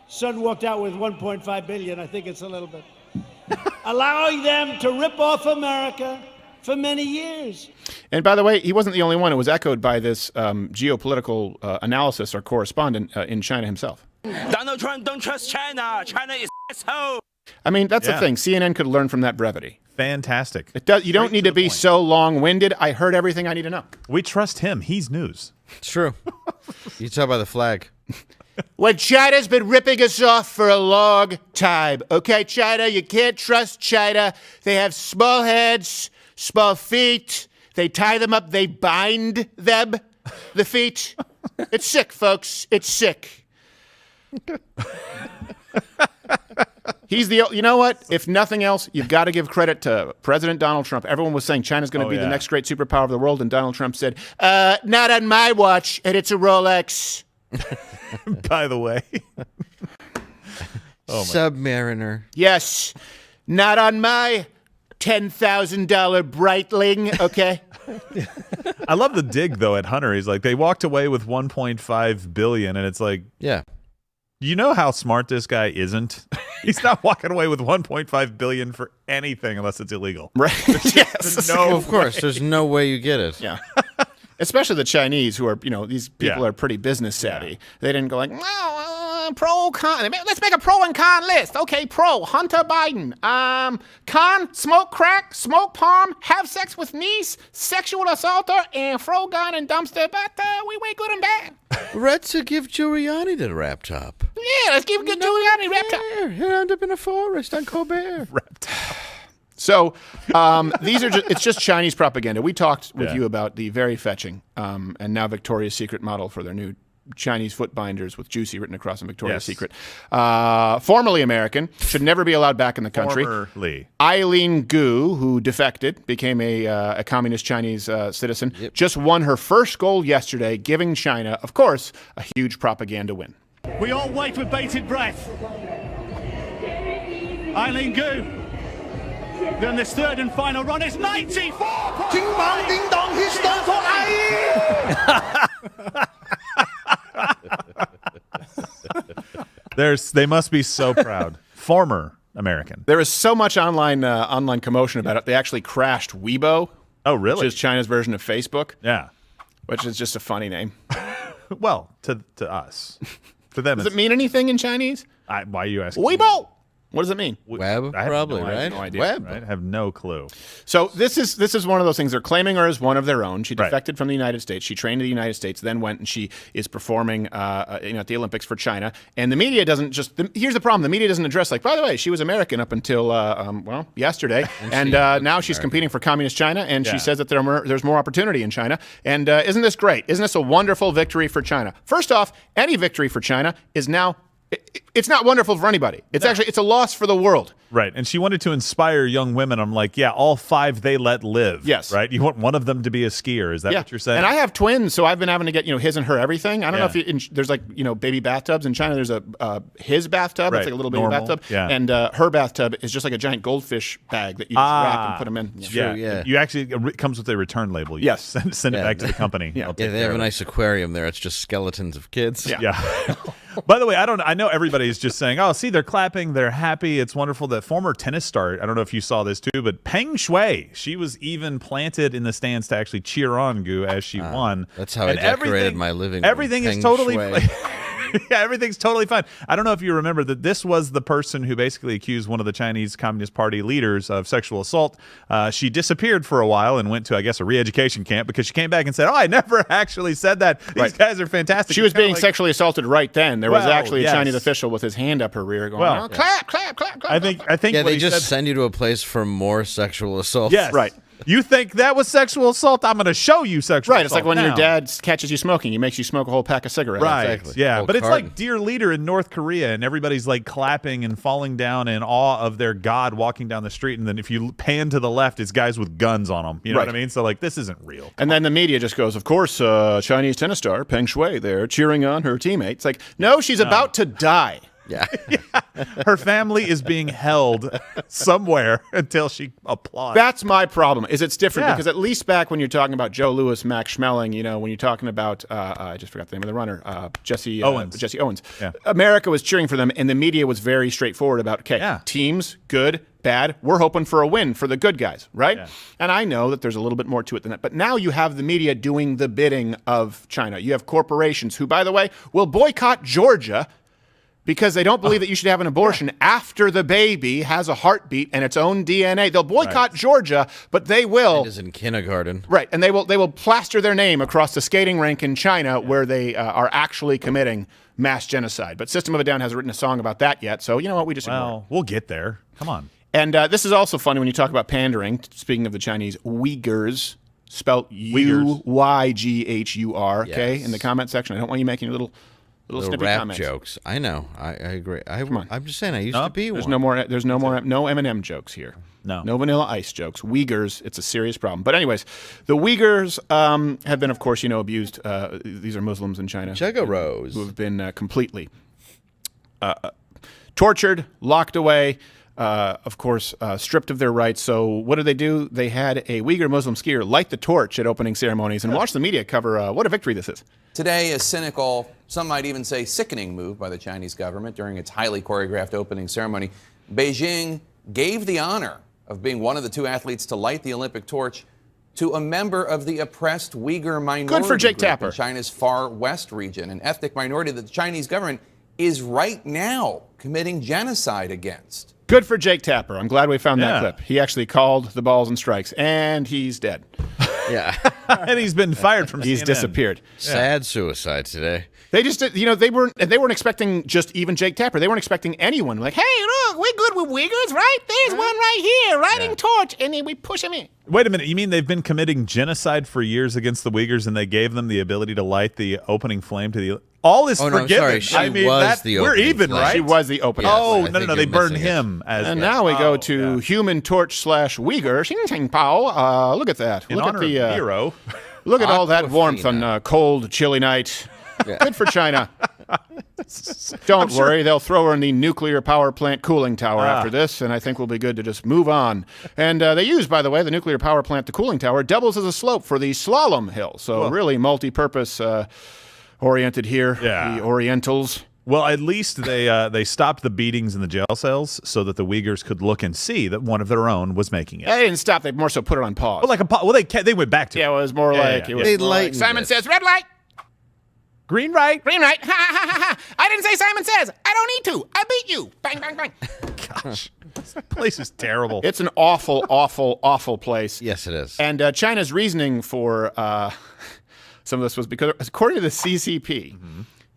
Son walked out with 1.5 billion. I think it's a little bit. Allowing them to rip off America, for many years. And by the way, he wasn't the only one. It was echoed by this geopolitical analysis or correspondent in China himself. Donald Trump don't trust China. China is asshole. I mean, that's the thing. CNN could learn from that brevity. Fantastic. It does. You don't need to be so long-winded. I heard everything I need to know. We trust him. He's news. It's true. You tell by the flag. Well, China's been ripping us off for a long time. Okay, China, you can't trust China. They have small heads, small feet. They tie them up. They bind them, the feet. It's sick, folks. It's sick. You know what? If nothing else, you've got to give credit to President Donald Trump. Everyone was saying China's going to be the next great superpower of the world, and Donald Trump said, not on my watch, and it's a Rolex. By the way. Submariner. Yes, not on my $10,000 Breitling, okay? I love the dig, though, at Hunter. He's like, they walked away with $1.5 billion, and it's like, yeah. You know how smart this guy isn't? He's not walking away with $1.5 billion for anything unless it's illegal. Right. Yes. No, of course. There's no way you get it. Yeah. Especially the Chinese, who are, these people are pretty business savvy. Yeah. They didn't go like, pro, con. Let's make a pro and con list. Okay, pro, Hunter Biden. Con, smoke crack, smoke palm, have sex with niece, sexual assaulter, and throw gun and dumpster. But we weigh good and bad. Let's give Giuliani the rap top. Yeah, let's give Giuliani rap top. He'll end up in a forest on Colbert. Rap top. So it's just Chinese propaganda. We talked with you about the very fetching and now Victoria's Secret model for their new Chinese foot binders with juicy written across them, Victoria's Secret. Formerly American, should never be allowed back in the country. Formerly. Eileen Goo, who defected, became a communist Chinese citizen, just won her first gold yesterday, giving China, of course, a huge propaganda win. We all wait with bated breath. Eileen Goo. Then this third and final run is 94 points. Ding dong, ding dong, he's done for They must be so proud. Former American. There is so much online commotion about it. They actually crashed Weibo. Oh, really? Which is China's version of Facebook. Yeah. Which is just a funny name. Well, to us. To them. Does it mean anything in Chinese? Why are you asking? Weibo! What does it mean? Web, probably, right? I have no idea. Web. Right? I have no clue. So this is one of those things. They're claiming her as one of their own. She defected from the United States. She trained in the United States, then went and she is performing at the Olympics for China. And the media doesn't here's the problem. The media doesn't address, like, by the way, she was American up until, yesterday. and now she's competing for communist China, and she says that there's more opportunity in China. And isn't this great? Isn't this a wonderful victory for China? First off, any victory for China is now it's not wonderful for anybody. It's it's a loss for the world. Right. And she wanted to inspire young women. I'm like, yeah, all 5 they let live. Yes. Right? You want one of them to be a skier. Is that what you're saying? And I have twins, so I've been having to get, his and her everything. I don't know if there's baby bathtubs. In China, there's his bathtub. It's like a little baby bathtub. Yeah. And her bathtub is just like a giant goldfish bag that you just wrap and put them in. Yeah. You actually, it comes with a return label. You send it back to the company. Yeah, they have a nice aquarium there. It's just skeletons of kids. Yeah. By the way, I know everybody's just saying, oh, see, they're clapping, they're happy, it's wonderful. That former tennis star, I don't know if you saw this too, but Peng Shuai, she was even planted in the stands to actually cheer on Goo as she won. That's how I decorated my living room. Everything is totally yeah, everything's totally fine. I don't know if you remember that this was the person who basically accused one of the Chinese Communist Party leaders of sexual assault. She disappeared for a while and went to, I guess, a re-education camp because she came back and said, oh, I never actually said that. These guys are fantastic. She was being sexually assaulted right then. There was actually a Chinese official with his hand up her rear going, clap, clap, clap, clap. I think they just send you to a place for more sexual assault. Yes. Right. You think that was sexual assault? I'm going to show you sexual assault. Right. It's like when your dad catches you smoking. He makes you smoke a whole pack of cigarettes. Right. Exactly. Yeah. But it's like Dear Leader in North Korea, and everybody's like clapping and falling down in awe of their god walking down the street. And then if you pan to the left, it's guys with guns on them. You know what I mean? So like, this isn't real. And then the media just goes, of course, Chinese tennis star Peng Shuai there cheering on her teammate. It's like, no, she's about to die. Yeah. Her family is being held somewhere until she applauds. That's my problem. It's different because at least back when you're talking about Joe Louis, Max Schmeling, when you're talking about I just forgot the name of the runner, Jesse Owens. Yeah. America was cheering for them, and the media was very straightforward about teams good, bad. We're hoping for a win for the good guys, right? Yeah. And I know that there's a little bit more to it than that. But now you have the media doing the bidding of China. You have corporations who, by the way, will boycott Georgia because they don't believe that you should have an abortion after the baby has a heartbeat and its own DNA. They'll boycott Georgia, but they will. It is in kindergarten. Right, and they will plaster their name across the skating rink in China where they are actually committing mass genocide. But System of a Down hasn't written a song about that yet, so you know what? We just ignore it. Well, we'll get there. Come on. And this is also funny when you talk about pandering. Speaking of the Chinese, Uyghurs, spelled Uyghur, okay, Yes. in the comment section. I don't want you making little snippy rap comments. jokes. I know. I agree. Come on. I'm just saying. I used to be There's one. no more M&M jokes here. No Vanilla Ice jokes. Uyghurs, it's a serious problem. But anyways, the Uyghurs have been, of course, abused. These are Muslims in China. Juggalos. Who have been completely tortured, locked away, of course, stripped of their rights. So what did they do? They had a Uyghur Muslim skier light the torch at opening ceremonies and watch the media cover what a victory this is. Today, a cynical, some might even say sickening move by the Chinese government during its highly choreographed opening ceremony. Beijing gave the honor of being one of the 2 athletes to light the Olympic torch to a member of the oppressed Uyghur minority Good for Jake group Tapper. in China's far west region, an ethnic minority that the Chinese government is right now committing genocide against. Good for Jake Tapper. I'm glad we found that clip. He actually called the balls and strikes, and he's dead. Yeah. And he's been fired from He's CNN. disappeared. Sad suicide today. They just, they weren't expecting just even Jake Tapper. They weren't expecting anyone. Like, hey, look, we're good with Uyghurs, right? There's one right here, lighting torch, and then we push him in. Wait a minute. You mean they've been committing genocide for years against the Uyghurs, and they gave them the ability to light the opening flame to the... All is forgiven. Sorry. She was the we're opening even, flame. right? She was the opening. Oh, I no. think They you're burned missing it. him as... And now we go to Human Torch / Uyghur. Xing Ching Pao. Look at that. In Look honor at the of Nero. Look at all that Aquafina. warmth on a cold, chilly night. Yeah. Good for China. Don't worry, they'll throw her in the nuclear power plant cooling tower after this, and I think we'll be good to just move on. And they use, by the way, the nuclear power plant, the cooling tower, doubles as a slope for the slalom hill. So really multi-purpose oriented here, the Orientals. Well, at least they stopped the beatings in the jail cells so that the Uyghurs could look and see that one of their own was making it. They didn't stop, they more so put it on pause. They went back to it. Yeah, it was more like... It was They more like, lightened Simon it. says, red light. Green right. Green light. Ha, ha, ha, ha. I didn't say Simon says. I don't need to. I beat you. Bang, bang, bang. Gosh, this place is terrible. It's an awful, awful, awful place. Yes, it is. And China's reasoning for some of this was because, according to the CCP,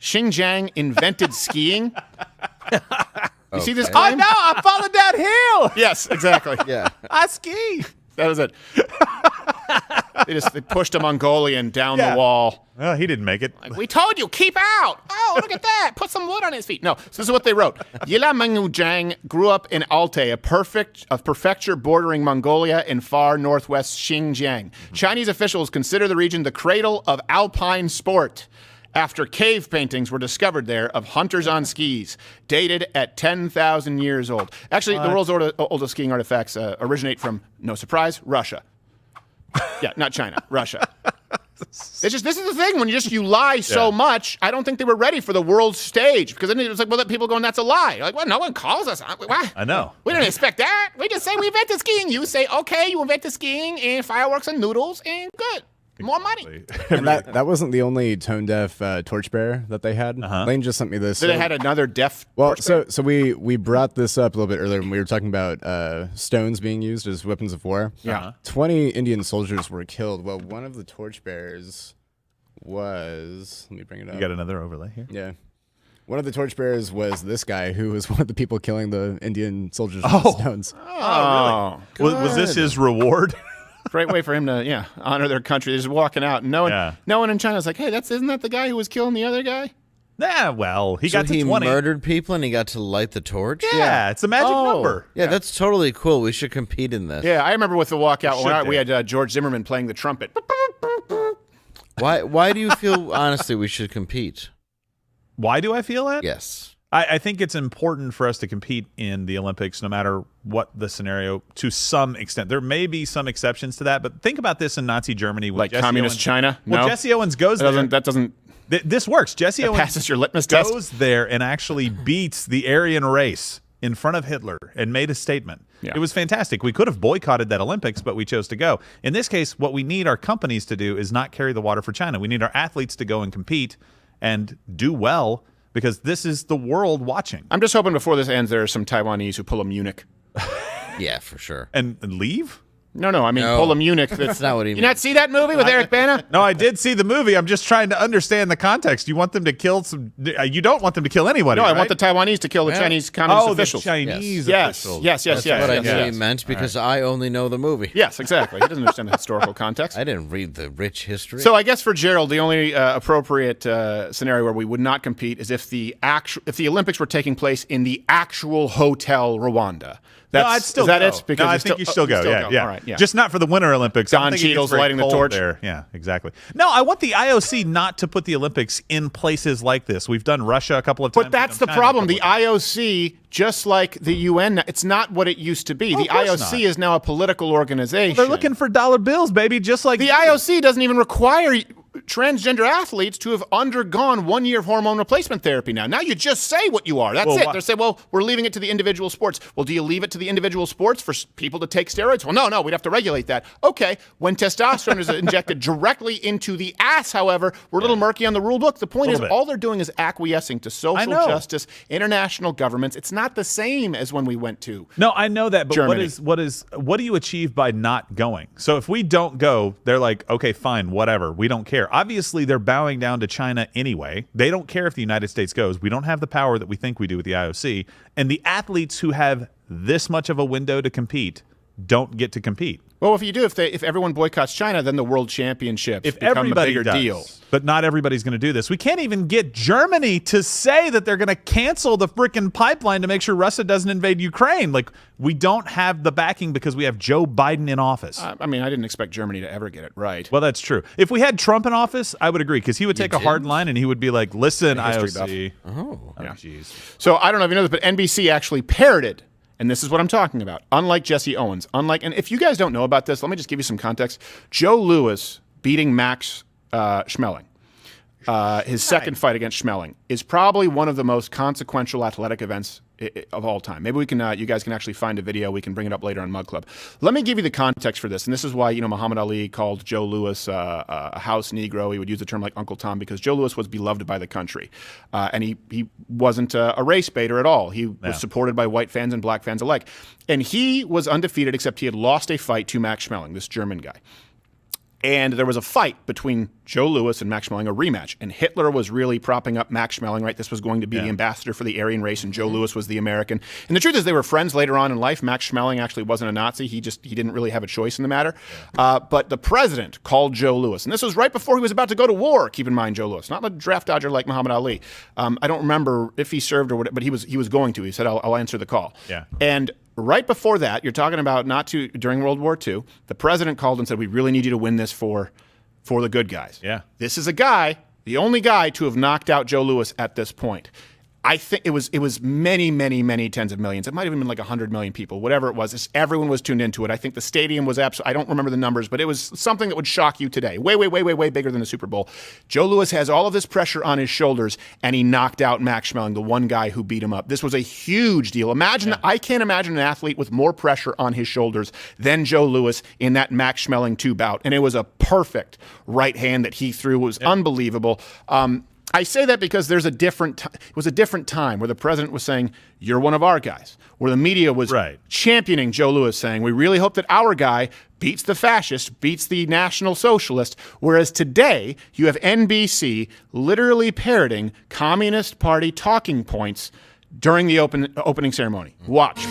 Xinjiang invented skiing. You see this claim? No, I'm falling downhill. Yes, exactly. Yeah. I ski. That was it. They pushed a Mongolian down the wall. Well, he didn't make it. Like, we told you, keep out. Oh, look at that. Put some wood on his feet. No, so this is what they wrote. Yila Mengujang grew up in Altai, a prefecture bordering Mongolia in far northwest Xinjiang. Chinese officials consider the region the cradle of alpine sport after cave paintings were discovered there of hunters on skis, dated at 10,000 years old. Actually, the world's oldest skiing artifacts originate from, no surprise, Russia. Yeah, not China, Russia. This is the thing. When you lie so much, I don't think they were ready for the world stage, because then it was like, well, people going, that's a lie. Like, well, no one calls us. What? I know. We didn't expect that. We just say we invented skiing. You say, okay, you invented skiing and fireworks and noodles and good. More money. And that wasn't the only tone-deaf torchbearer that they had. Lane just sent me this. So they had another deaf torchbearer? So we brought this up a little bit earlier when we were talking about stones being used as weapons of war. Yeah. 20 Indian soldiers were killed. Well, one of the torchbearers was... Let me bring it up. You got another overlay here? Yeah. One of the torchbearers was this guy who was one of the people killing the Indian soldiers with stones. Oh, really? Was this his reward? Great way for him to, honor their country. They're just walking out. No one in China's like, hey, isn't that the guy who was killing the other guy? Yeah, well, he got to he 20. murdered people and he got to light the torch? Yeah, it's a magic number. Yeah, that's totally cool. We should compete in this. Yeah, I remember with the walkout, we had George Zimmerman playing the trumpet. Why do you feel, honestly, we should compete? Why do I feel that? Yes. I think it's important for us to compete in the Olympics no matter what the scenario, to some extent. There may be some exceptions to that, but think about this in Nazi Germany. Like communist China? Well, No? Jesse Owens goes there. That doesn't... This works. Jesse Owens passes your litmus test. goes there and actually beats the Aryan race in front of Hitler and made a statement. Yeah. It was fantastic. We could have boycotted that Olympics, but we chose to go. In this case, what we need our companies to do is not carry the water for China. We need our athletes to go and compete and do well, because this is the world watching. I'm just hoping before this ends there are some Taiwanese who pull a Munich. Yeah, for sure. And leave? No, I mean pull a Munich. That's not what he means. You not see that movie with Eric Bana? No, I did see the movie. I'm just trying to understand the context. You want them to kill some... You don't want them to kill anybody, No, I right? want the Taiwanese to kill the Chinese communist officials. The Chinese Yes. officials. Yes. That's what I knew he meant, because I only know the movie. Yes, exactly. He doesn't understand the historical context. I didn't read the rich history. So I guess for Gerald, the only appropriate scenario where we would not compete is if the Olympics were taking place in the actual Hotel Rwanda. No, I'd still is that go. it? Because I it's think you still go. Yeah. All right, yeah. Just not for the Winter Olympics. Don Cheadle's lighting the torch. There. Yeah, exactly. No, I want the IOC not to put the Olympics in places like this. We've done Russia a couple of times. But that's the problem. The IOC, just like the UN, it's not what it used to be. The IOC is now a political organization. They're looking for dollar bills, baby, just like the IOC doesn't even require transgender athletes to have undergone 1 year of hormone replacement therapy now. Now you just say what you are. That's it. They say, well, we're leaving it to the individual sports. Well, do you leave it to the individual sports for people to take steroids? Well, no, we'd have to regulate that. Okay, when testosterone is injected directly into the ass, however, we're a little murky on the rule book. The point is, all they're doing is acquiescing to social justice, international governments. It's not the same as when we went to No, I know that, but Germany. what do you achieve by not going? So if we don't go, they're like, okay, fine, whatever. We don't care. Obviously, they're bowing down to China anyway. They don't care if the United States goes. We don't have the power that we think we do with the IOC. And the athletes who have this much of a window to compete don't get to compete. Well, if you do, if everyone boycotts China, then the World Championships become everybody a bigger does, deal. But not everybody's going to do this. We can't even get Germany to say that they're going to cancel the freaking pipeline to make sure Russia doesn't invade Ukraine. Like, we don't have the backing because we have Joe Biden in office. I mean, I didn't expect Germany to ever get it right. Well, that's true. If we had Trump in office, I would agree, because he would take a hard line and he would be like, listen, IOC. Oh, jeez. So I don't know if you know this, but NBC actually parroted. And this is what I'm talking about. Unlike Jesse Owens, and if you guys don't know about this, let me just give you some context. Joe Louis beating Max Schmeling, his second fight against Schmeling, is probably one of the most consequential athletic events of all time. Maybe we can, you guys can actually find a video. We can bring it up later on Mug Club. Let me give you the context for this, and this is why Muhammad Ali called Joe Louis a house Negro. He would use the term like Uncle Tom because Joe Louis was beloved by the country, and he wasn't a race baiter at all. He was supported by white fans and black fans alike, and he was undefeated except he had lost a fight to Max Schmeling, this German guy. And there was a fight between Joe Louis and Max Schmeling, a rematch. And Hitler was really propping up Max Schmeling, right? This was going to be the ambassador for the Aryan race, and Joe Louis was the American. And the truth is they were friends later on in life. Max Schmeling actually wasn't a Nazi. He didn't really have a choice in the matter. But the president called Joe Louis. And this was right before he was about to go to war, keep in mind, Joe Louis. Not a draft dodger like Muhammad Ali. I don't remember if he served or what, but he was going to. He said, I'll answer the call. Yeah. And right before that, you're talking about during World War II, the president called and said, we really need you to win this for the good guys. Yeah. This is a guy, the only guy to have knocked out Joe Louis at this point. I think it was many, many, many tens of millions. It might have even been like 100 million people, whatever it was. Everyone was tuned into it. I think the stadium was absolutely, I don't remember the numbers, but it was something that would shock you today. Way, way, way, way, way bigger than the Super Bowl. Joe Louis has all of this pressure on his shoulders, and he knocked out Max Schmeling, the one guy who beat him up. This was a huge deal. I can't imagine an athlete with more pressure on his shoulders than Joe Louis in that Max Schmeling 2 bout. And it was a perfect right hand that he threw. It was unbelievable. I say that because it was a different time where the president was saying, you're one of our guys, where the media was championing Joe Louis, saying, we really hope that our guy beats the fascist, beats the National Socialist, whereas today you have NBC literally parroting Communist Party talking points during the opening ceremony. Watch.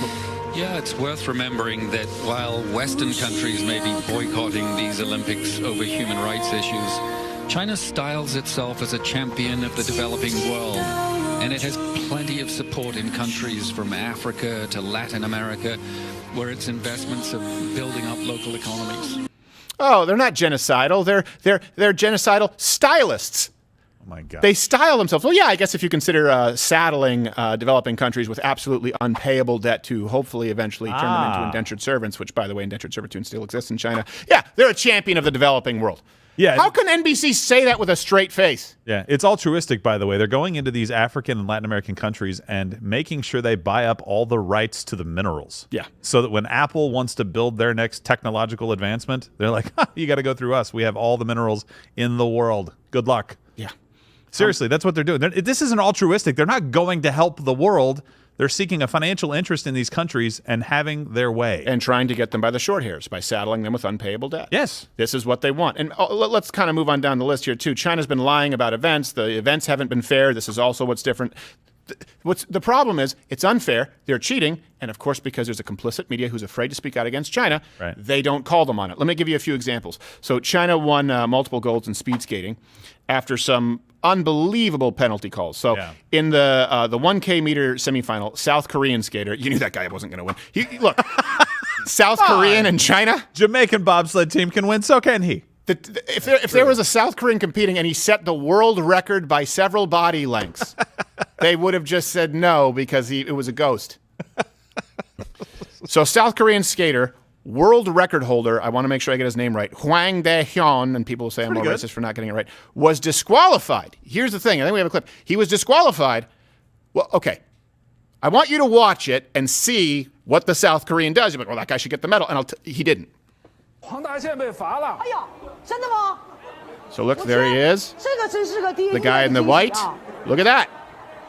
Yeah, it's worth remembering that while Western countries may be boycotting these Olympics over human rights issues, China styles itself as a champion of the developing world, and it has plenty of support in countries from Africa to Latin America, where its investments are building up local economies. Oh, they're not genocidal. They're genocidal stylists. Oh my God. They style themselves. Well, yeah, I guess if you consider saddling developing countries with absolutely unpayable debt to hopefully eventually turn them into indentured servants, which, by the way, indentured servitude still exists in China. Yeah, they're a champion of the developing world. Yeah. How can NBC say that with a straight face? Yeah, it's altruistic, by the way. They're going into these African and Latin American countries and making sure they buy up all the rights to the minerals. Yeah. So that when Apple wants to build their next technological advancement, they're like, you got to go through us. We have all the minerals in the world. Good luck. Yeah. Seriously, that's what they're doing. This isn't altruistic. They're not going to help the world. They're seeking a financial interest in these countries and having their way. And trying to get them by the short hairs by saddling them with unpayable debt. Yes. This is what they want. And let's kind of move on down the list here, too. China's been lying about events. The events haven't been fair. This is also what's different. The problem is it's unfair. They're cheating. And, of course, because there's a complicit media who's afraid to speak out against China, they don't call them on it. Let me give you a few examples. So China won multiple golds in speed skating after some unbelievable penalty calls. So in the 1K meter semifinal, South Korean skater, you knew that guy wasn't going to win. Look, South Korean and China. Jamaican bobsled team can win, so can he. If there was a South Korean competing and he set the world record by several body lengths, they would have just said no because it was a ghost. So South Korean skater, world record holder, I want to make sure I get his name right, Hwang Dae-hyun, and people will say I'm more racist for not getting it right, was disqualified. Here's the thing. I think we have a clip. He was disqualified. Well, okay. I want you to watch it and see what the South Korean does. You're like, well, that guy should get the medal. And he didn't. So look, there he is. The guy in the white. Look at that.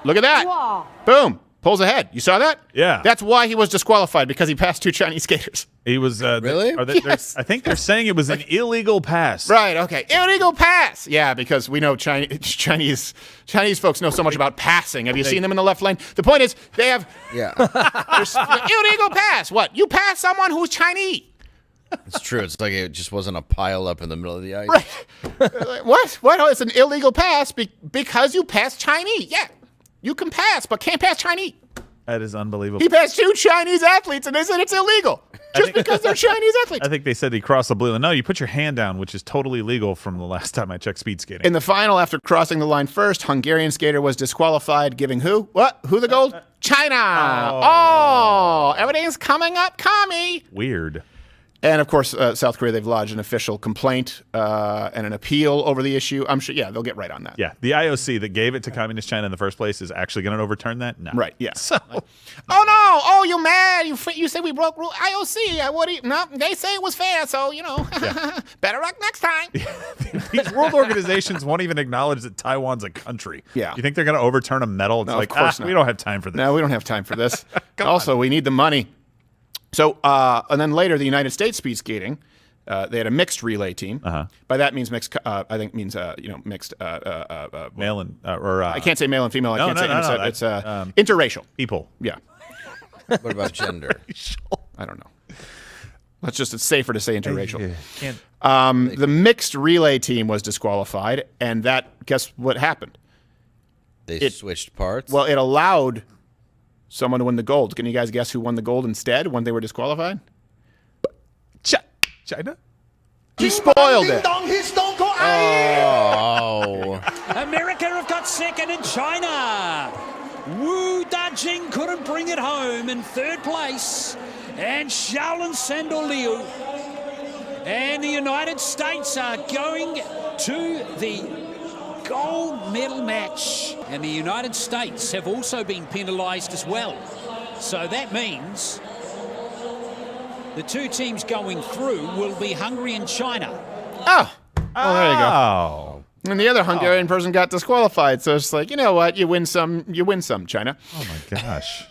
Look at that. Boom. Pulls ahead. You saw that? Yeah. That's why he was disqualified, because he passed two Chinese skaters. He was really? Yes. I think they're saying it was an illegal pass. Right. Okay. Illegal pass. Yeah, because we know Chinese folks know so much about passing. Have you seen them in the left lane? The point is, they have illegal pass. What? You pass someone who's Chinese. It's true. It's like it just wasn't a pile up in the middle of the ice. Right. What? Oh, it's an illegal pass because you passed Chinese. Yeah. You can pass, but can't pass Chinese. That is unbelievable. He passed two Chinese athletes, and they said it's illegal just because they're Chinese athletes. I think they said he crossed the blue line. No, you put your hand down, which is totally legal from the last time I checked speed skating. In the final, after crossing the line first, Hungarian skater was disqualified, giving who? What? Who the gold? China. Oh, everything's coming up, commie. Weird. And, of course, South Korea, they've lodged an official complaint and an appeal over the issue. I'm sure, they'll get right on that. Yeah, the IOC that gave it to Communist China in the first place is actually going to overturn that? No. Right, yeah. So, oh, no. Oh, you mad? You say we broke rule. IOC, no, they say it was fair, so, better luck next time. These world organizations won't even acknowledge that Taiwan's a country. Yeah. You think they're going to overturn a medal? It's No, like, of course not. we don't have time for this. No, we don't have time for this. Also, we need the money. So, and then later, the United States speed skating, they had a mixed relay team. By that means mixed, I think means mixed. Male and or I can't say male and female. No, It's interracial people. Yeah. What about gender? I don't know. It's safer to say interracial. Can't. The mixed relay team was disqualified, and guess what happened? They switched parts. Well, it allowed someone to win the gold. Can you guys guess who won the gold instead when they were disqualified? China? He spoiled it. Oh. America have got second in China. Wu Dajing couldn't bring it home in third place. And Shaolin Sandor Liu. And the United States are going to the gold medal match. And the United States have also been penalised as well. So that means the two teams going through will be Hungary and China. Oh, there you go. And the other Hungarian person got disqualified. So it's like, you know what? You win some, China. Oh, my gosh.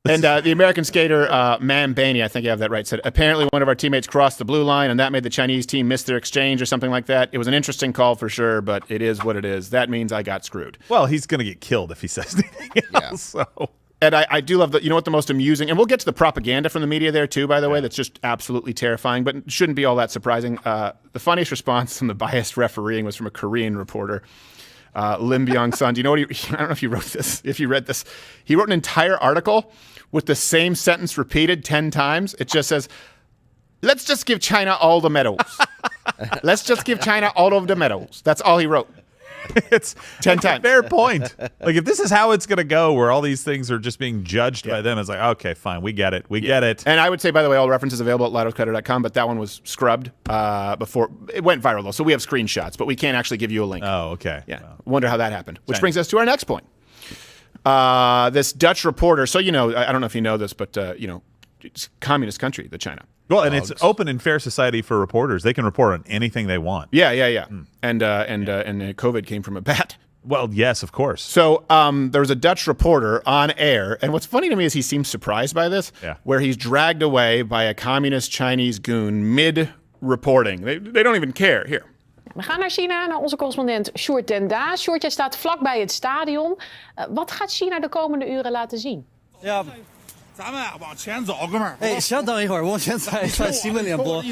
And the American skater, Man Bainey, I think you have that right, said, apparently one of our teammates crossed the blue line, and that made the Chinese team miss their exchange or something like that. It was an interesting call for sure, but it is what it is. That means I got screwed. Well, he's going to get killed if he says anything else. Yeah. So. And I do love what the most amusing, and we'll get to the propaganda from the media there too, by the way, that's just absolutely terrifying, but it shouldn't be all that surprising. The funniest response from the biased refereeing was from a Korean reporter, Lim Byung-sun. Do you know what I don't know if you wrote this, if you read this. He wrote an entire article with the same sentence repeated 10 times. It just says, let's just give China all the medals. Let's just give China all of the medals. That's all he wrote. It's 10 it's a times. fair point. Like, if this is how it's going to go, where all these things are just being judged by them, it's like, okay, fine, we get it. We get it. And I would say, by the way, all references available at lighthousecredit.com, but that one was scrubbed before. It went viral, though, so we have screenshots, but we can't actually give you a link. Oh, okay. Yeah. Wonder how that happened. Which brings us to our next point. This Dutch reporter, so, I don't know if you know this, but, it's a communist country, the China. Well, and it's open and fair society for reporters. They can report on anything they want. Yeah. And COVID came from a bat. Well, yes, of course. So there was a Dutch reporter on air, and what's funny to me is he seems surprised by this, where he's dragged away by a communist Chinese goon mid-reporting. They don't even care. Here. We gaan naar China, naar onze correspondent Sjoerd den Daas. Sjoerd, jij staat vlakbij het stadion. Wat gaat China de komende uren laten zien? Ja. 哎，稍等一会儿，往前走，看新闻联播。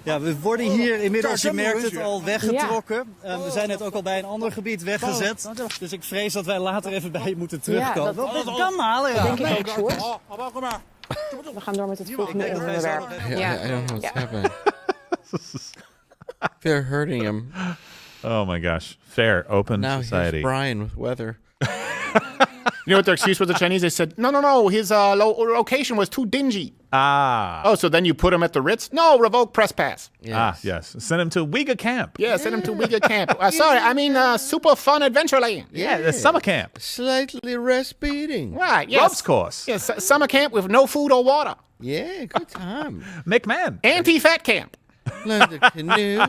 Ja, we worden hier inmiddels, je merkt het, al weggetrokken. We zijn net ook al bij een ander gebied weggezet. Dus ik vrees dat wij later even bij je moeten terugkomen. Dat kan halen, ja. Dat denk ik ook, Sjoerd. We gaan door met het volgende onderwerp. I don't know what's happening. They're hurting him. Oh my gosh. Fair, open now society. Here's Brian with weather. You know what their excuse was, the Chinese? They said, no, his location was too dingy. Ah. Oh, so then you put him at the Ritz? No, revoke press pass. Yes. Send him to Uyghur camp. Yeah, send him to Uyghur camp. Sorry, I mean super fun Adventureland. Yeah, the summer camp. Slightly rest beating. Right, yes. Ropes course. Yes, summer camp with no food or water. Yeah, good time. McMahon. Anti-fat camp. Learn to canoe.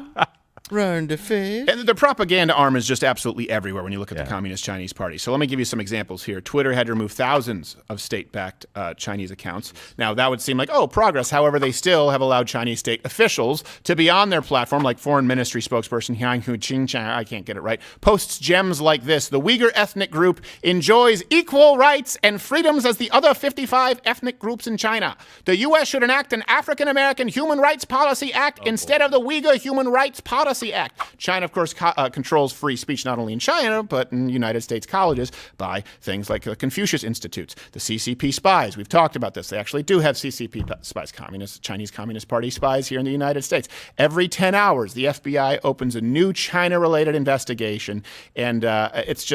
Learn to fish. And the propaganda arm is just absolutely everywhere when you look at the Communist Chinese Party. So let me give you some examples here. Twitter had to remove thousands of state-backed Chinese accounts. Now, that would seem like, progress. However, they still have allowed Chinese state officials to be on their platform, like Foreign Ministry spokesperson Yang Hu-Qing, I can't get it right, posts gems like this. The Uyghur ethnic group enjoys equal rights and freedoms as the other 55 ethnic groups in China. The U.S. should enact an African-American Human Rights Policy Act instead of the Uyghur Human Rights Policy Act. China, of course, controls free speech not only in China, but in United States colleges by things like the Confucius Institutes, the CCP spies. We've talked about this. They actually do have CCP spies, Chinese Communist Party spies here in the United States. Every 10 hours, the FBI opens a new China-related investigation, and it's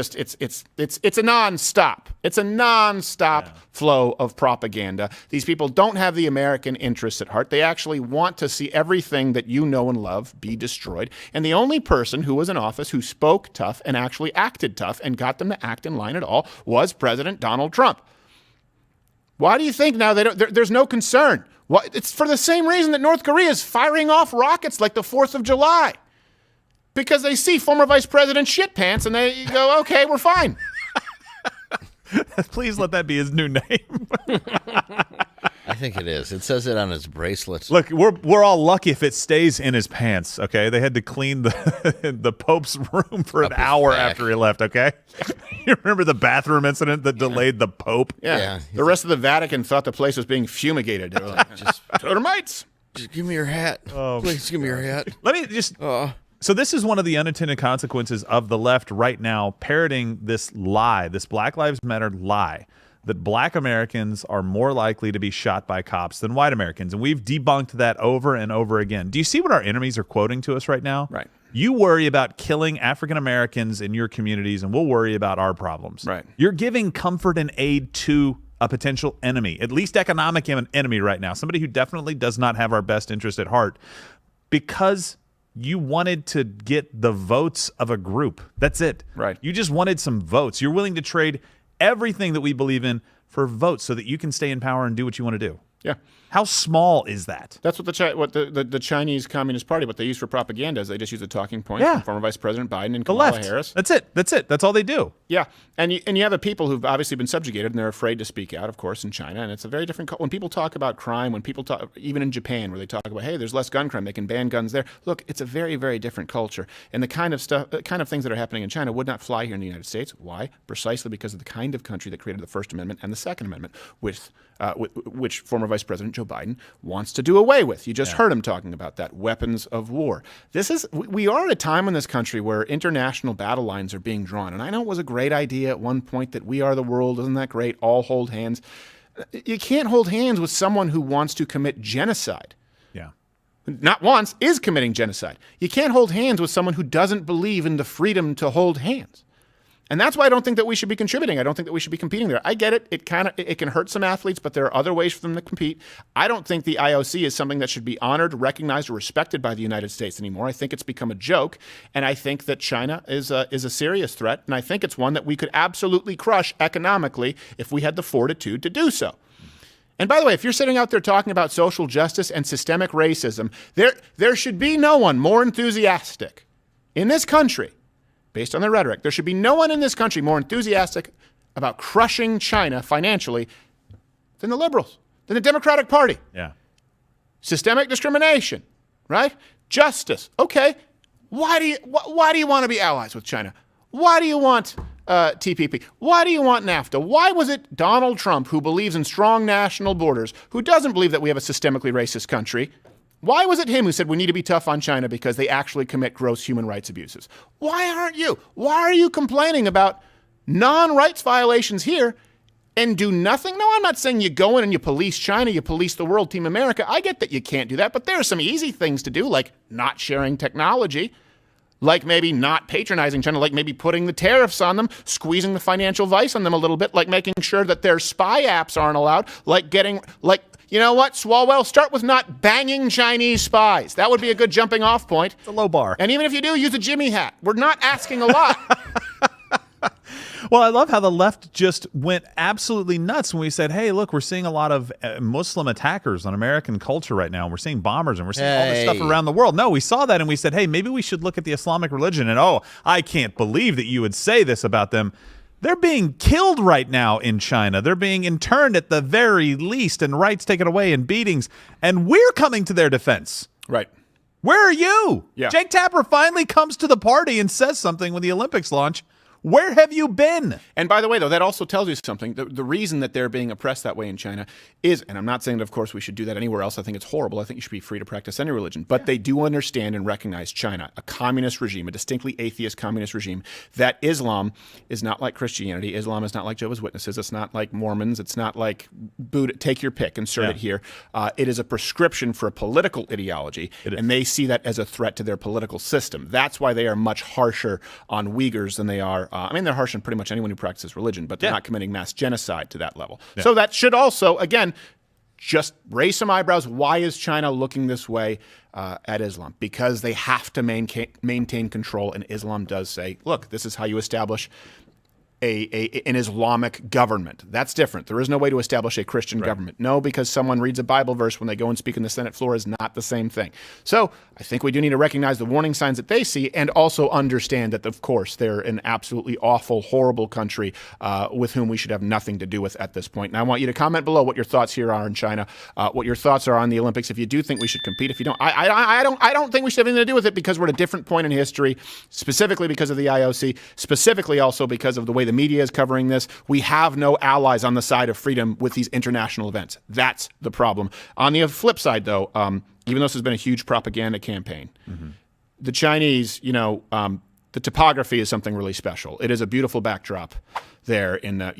a non-stop. It's a non-stop flow of propaganda. These people don't have the American interests at heart. They actually want to see everything that you know and love be destroyed. And the only person who was in office who spoke tough and actually acted tough and got them to act in line at all was President Donald Trump. Why do you think now there's no concern? It's for the same reason that North Korea is firing off rockets like the 4th of July. Because they see former Vice President Shitpants and they go, okay, we're fine. Please let that be his new name. I think it is. It says it on his bracelet. Look, we're all lucky if it stays in his pants, okay? They had to clean the Pope's room for an hour after he left, okay? You remember the bathroom incident that delayed the Pope? Yeah. The rest of the Vatican thought the place was being fumigated. They were like, just termites. Just give me your hat. Please give me your hat. Let me just... So this is one of the unintended consequences of the left right now parroting this lie, this Black Lives Matter lie, that black Americans are more likely to be shot by cops than white Americans. And we've debunked that over and over again. Do you see what our enemies are quoting to us right now? Right. You worry about killing African Americans in your communities, and we'll worry about our problems. Right. You're giving comfort and aid to a potential enemy, at least economic enemy right now, somebody who definitely does not have our best interest at heart, because you wanted to get the votes of a group. That's it. Right. You just wanted some votes. You're willing to trade everything that we believe in for votes so that you can stay in power and do what you want to do. Yeah. How small is that? That's what the Chinese Communist Party, what they use for propaganda is they just use a talking point from former Vice President Biden and Kamala Harris. That's it. That's all they do. Yeah. And you have the people who've obviously been subjugated and they're afraid to speak out, of course, in China. And it's a very different when people talk about crime, when people talk, even in Japan, where they talk about, hey, there's less gun crime, they can ban guns there. Look, it's a very, very different culture. And the kind of things that are happening in China would not fly here in the United States. Why? Precisely because of the kind of country that created the First Amendment and the Second Amendment, which former Vice President Joe Biden wants to do away with. You just heard him talking about that, weapons of war. We are at a time in this country where international battle lines are being drawn. And I know it was a great idea at one point that we are the world, isn't that great? All hold hands. You can't hold hands with someone who wants to commit genocide. Yeah. not once, is committing genocide. You can't hold hands with someone who doesn't believe in the freedom to hold hands. And that's why I don't think that we should be contributing. I don't think that we should be competing there. I get it. It can hurt some athletes, but there are other ways for them to compete. I don't think the IOC is something that should be honored, recognized, or respected by the United States anymore. I think it's become a joke, and I think that China is a serious threat, and I think it's one that we could absolutely crush economically if we had the fortitude to do so. And by the way, if you're sitting out there talking about social justice and systemic racism, there should be no one more enthusiastic in this country. Based on their rhetoric, there should be no one in this country more enthusiastic about crushing China financially than the liberals, than the Democratic Party. Yeah. Systemic discrimination, right? Justice. Okay. Why do you want to be allies with China? Why do you want TPP? Why do you want NAFTA? Why was it Donald Trump, who believes in strong national borders, who doesn't believe that we have a systemically racist country? Why was it him who said we need to be tough on China because they actually commit gross human rights abuses? Why aren't you? Why are you complaining about non-rights violations here and do nothing? No, I'm not saying you go in and you police China, you police the world, Team America. I get that you can't do that, but there are some easy things to do, like not sharing technology, like maybe not patronizing China, like maybe putting the tariffs on them, squeezing the financial vice on them a little bit, like making sure that their spy apps aren't allowed, you know what, Swalwell, start with not banging Chinese spies. That would be a good jumping off point. It's a low bar. And even if you do, use a Jimmy hat. We're not asking a lot. Well, I love how the left just went absolutely nuts when we said, hey, look, we're seeing a lot of Muslim attackers on American culture right now. We're seeing bombers and we're seeing all this stuff around the world. No, we saw that and we said, hey, maybe we should look at the Islamic religion. And, oh, I can't believe that you would say this about them. They're being killed right now in China. They're being interned at the very least and rights taken away and beatings. And we're coming to their defense. Right. Where are you? Yeah. Jake Tapper finally comes to the party and says something when the Olympics launch. Where have you been? And by the way, though, that also tells you something. The reason that they're being oppressed that way in China is, and I'm not saying that, of course, we should do that anywhere else. I think it's horrible. I think you should be free to practice any religion. But they do understand and recognize China, a communist regime, a distinctly atheist communist regime, that Islam is not like Christianity. Islam is not like Jehovah's Witnesses. It's not like Mormons. It's not like Buddha. Take your pick, insert it here. It is a prescription for a political ideology, and they see that as a threat to their political system. That's why they are much harsher on Uyghurs than they are. They're harsh on pretty much anyone who practices religion, but they're not committing mass genocide to that level. Yeah. So that should also, again, just raise some eyebrows. Why is China looking this way at Islam? Because they have to maintain control, and Islam does say, look, this is how you establish an Islamic government. That's different. There is no way to establish a Christian government. No, because someone reads a Bible verse when they go and speak in the Senate floor is not the same thing. So I think we do need to recognize the warning signs that they see and also understand that, of course, they're an absolutely awful, horrible country with whom we should have nothing to do with at this point. And I want you to comment below what your thoughts here are in China, what your thoughts are on the Olympics. If you do think we should compete, if you don't, I don't think we should have anything to do with it because we're at a different point in history, specifically because of the IOC, specifically also because of the way the media is covering this. We have no allies on the side of freedom with these international events. That's the problem. On the flip side, though, even though this has been a huge propaganda campaign, the Chinese, the topography is something really special. It is a beautiful backdrop there in the,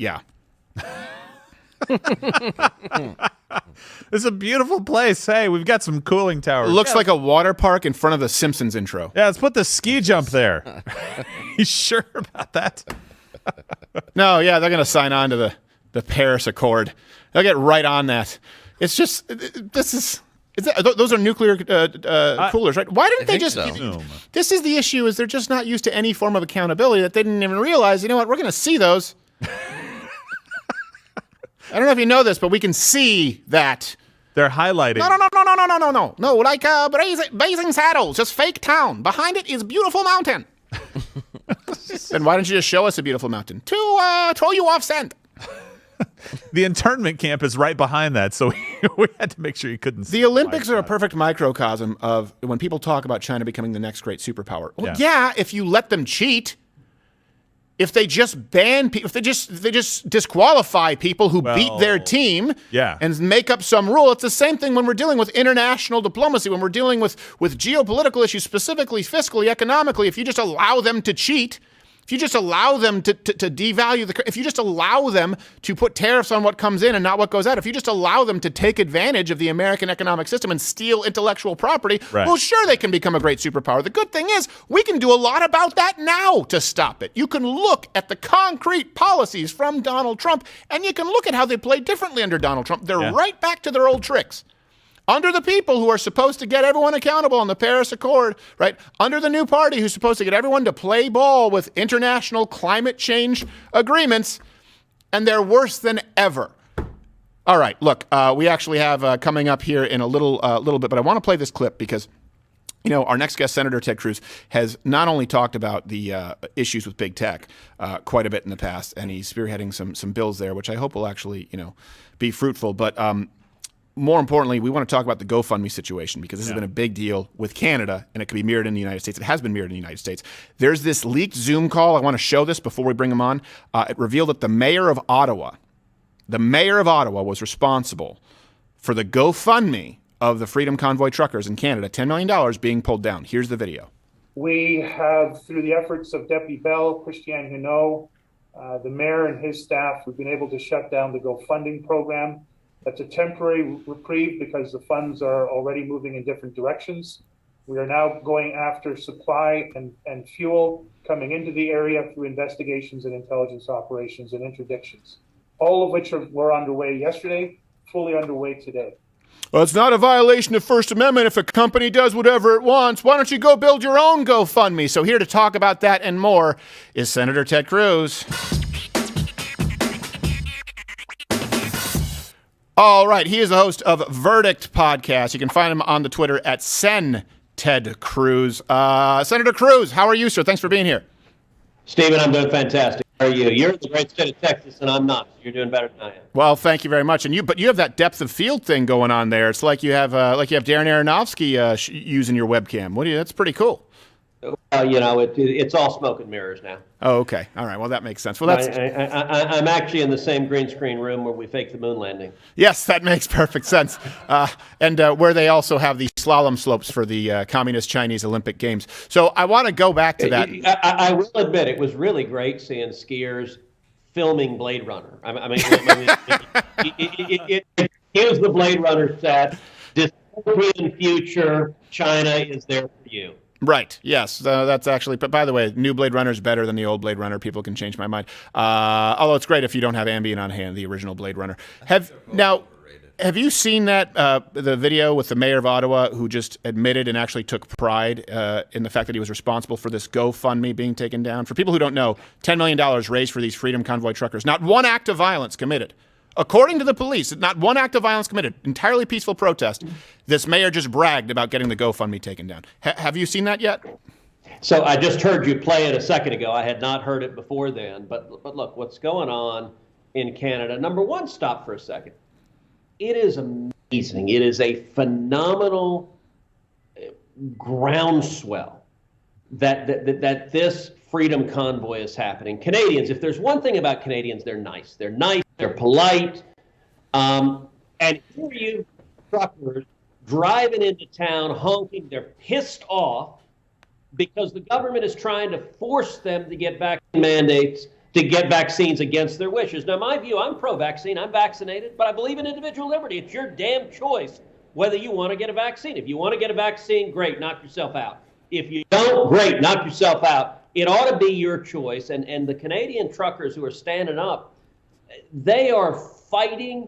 It's a beautiful place. Hey, we've got some cooling towers. It looks like a water park in front of the Simpsons intro. Yeah, let's put the ski jump there. You sure about that? No, yeah, they're going to sign on to the Paris Accord. They'll get right on that. It's just, those are nuclear coolers, right? Why didn't they just, this is the issue, is they're just not used to any form of accountability that they didn't even realize, you know what, we're going to see those. I don't know if you know this, but we can see that. They're highlighting. No, like Blazing Saddles, just fake town. Behind it is beautiful mountain. Then why don't you just show us a beautiful mountain to throw you off scent? The internment camp is right behind that, so we had to make sure you couldn't see. The Olympics are a perfect microcosm of when people talk about China becoming the next great superpower. Well, yeah, if you let them cheat. If they just ban people, if they just disqualify people who beat their team and make up some rule, it's the same thing when we're dealing with international diplomacy, when we're dealing with geopolitical issues, specifically fiscally, economically. If you just allow them to cheat, if you just allow them to devalue if you just allow them to put tariffs on what comes in and not what goes out, if you just allow them to take advantage of the American economic system and steal intellectual property, well, sure, they can become a great superpower. The good thing is we can do a lot about that now to stop it. You can look at the concrete policies from Donald Trump, and you can look at how they played differently under Donald Trump. They're right back to their old tricks. Under the people who are supposed to get everyone accountable on the Paris Accord, right? Under the new party who's supposed to get everyone to play ball with international climate change agreements, and they're worse than ever. All right, look, we actually have coming up here in a little bit, but I want to play this clip because, our next guest, Senator Ted Cruz, has not only talked about the issues with big tech quite a bit in the past, and he's spearheading some bills there, which I hope will actually, be fruitful, but more importantly, we want to talk about the GoFundMe situation because this has been a big deal with Canada, and it could be mirrored in the United States. It has been mirrored in the United States. There's this leaked Zoom call. I want to show this before we bring him on. It revealed that the mayor of Ottawa was responsible for the GoFundMe of the Freedom Convoy truckers in Canada, $10 million being pulled down. Here's the video. We have, through the efforts of Deputy Bell, Christiane Hinault, the mayor and his staff, we've been able to shut down the GoFundMe program. That's a temporary reprieve because the funds are already moving in different directions. We are now going after supply and fuel coming into the area through investigations and intelligence operations and interdictions, all of which were underway yesterday, fully underway today. Well, it's not a violation of First Amendment if a company does whatever it wants. Why don't you go build your own GoFundMe? So here to talk about that and more is Senator Ted Cruz. All right, he is the host of Verdict Podcast. You can find him on the Twitter at @SenTedCruz. Senator Cruz, how are you, sir? Thanks for being here. Stephen, I'm doing fantastic. How are you? You're in the great state of Texas, and I'm not. So you're doing better than I am. Well, thank you very much. But you have that depth of field thing going on there. It's like you have Darren Aronofsky using your webcam. That's pretty cool. It's all smoke and mirrors now. Oh, okay. All right. Well, that makes sense. Well, I'm actually in the same green screen room where we faked the moon landing. Yes, that makes perfect sense. And where they also have the slalom slopes for the Communist Chinese Olympic Games. So I want to go back to that. I will admit it was really great seeing skiers filming Blade Runner. Here's the Blade Runner set. Dystopian future. China is there for you. Right. Yes. That's actually. But by the way, new Blade Runner is better than the old Blade Runner. People can change my mind. Although it's great if you don't have Ambien on hand, the original Blade Runner. Have you seen that the video with the mayor of Ottawa who just admitted and actually took pride in the fact that he was responsible for this GoFundMe being taken down? For people who don't know, $10 million raised for these Freedom Convoy truckers. Not one act of violence committed. According to the police, not one act of violence committed. Entirely peaceful protest. This mayor just bragged about getting the GoFundMe taken down. Have you seen that yet? So I just heard you play it a second ago. I had not heard it before then. But look, what's going on in Canada. Number one, stop for a second. It is amazing. It is a phenomenal groundswell that this Freedom Convoy is happening. Canadians, if there's one thing about Canadians, they're nice. They're nice. They're polite. And here you truckers driving into town honking. They're pissed off because the government is trying to force them to get vaccine mandates, to get vaccines against their wishes. Now, my view, I'm pro-vaccine. I'm vaccinated, but I believe in individual liberty. It's your damn choice whether you want to get a vaccine. If you want to get a vaccine, great, knock yourself out. If you don't, great, knock yourself out. It ought to be your choice. And the Canadian truckers who are standing up, they are fighting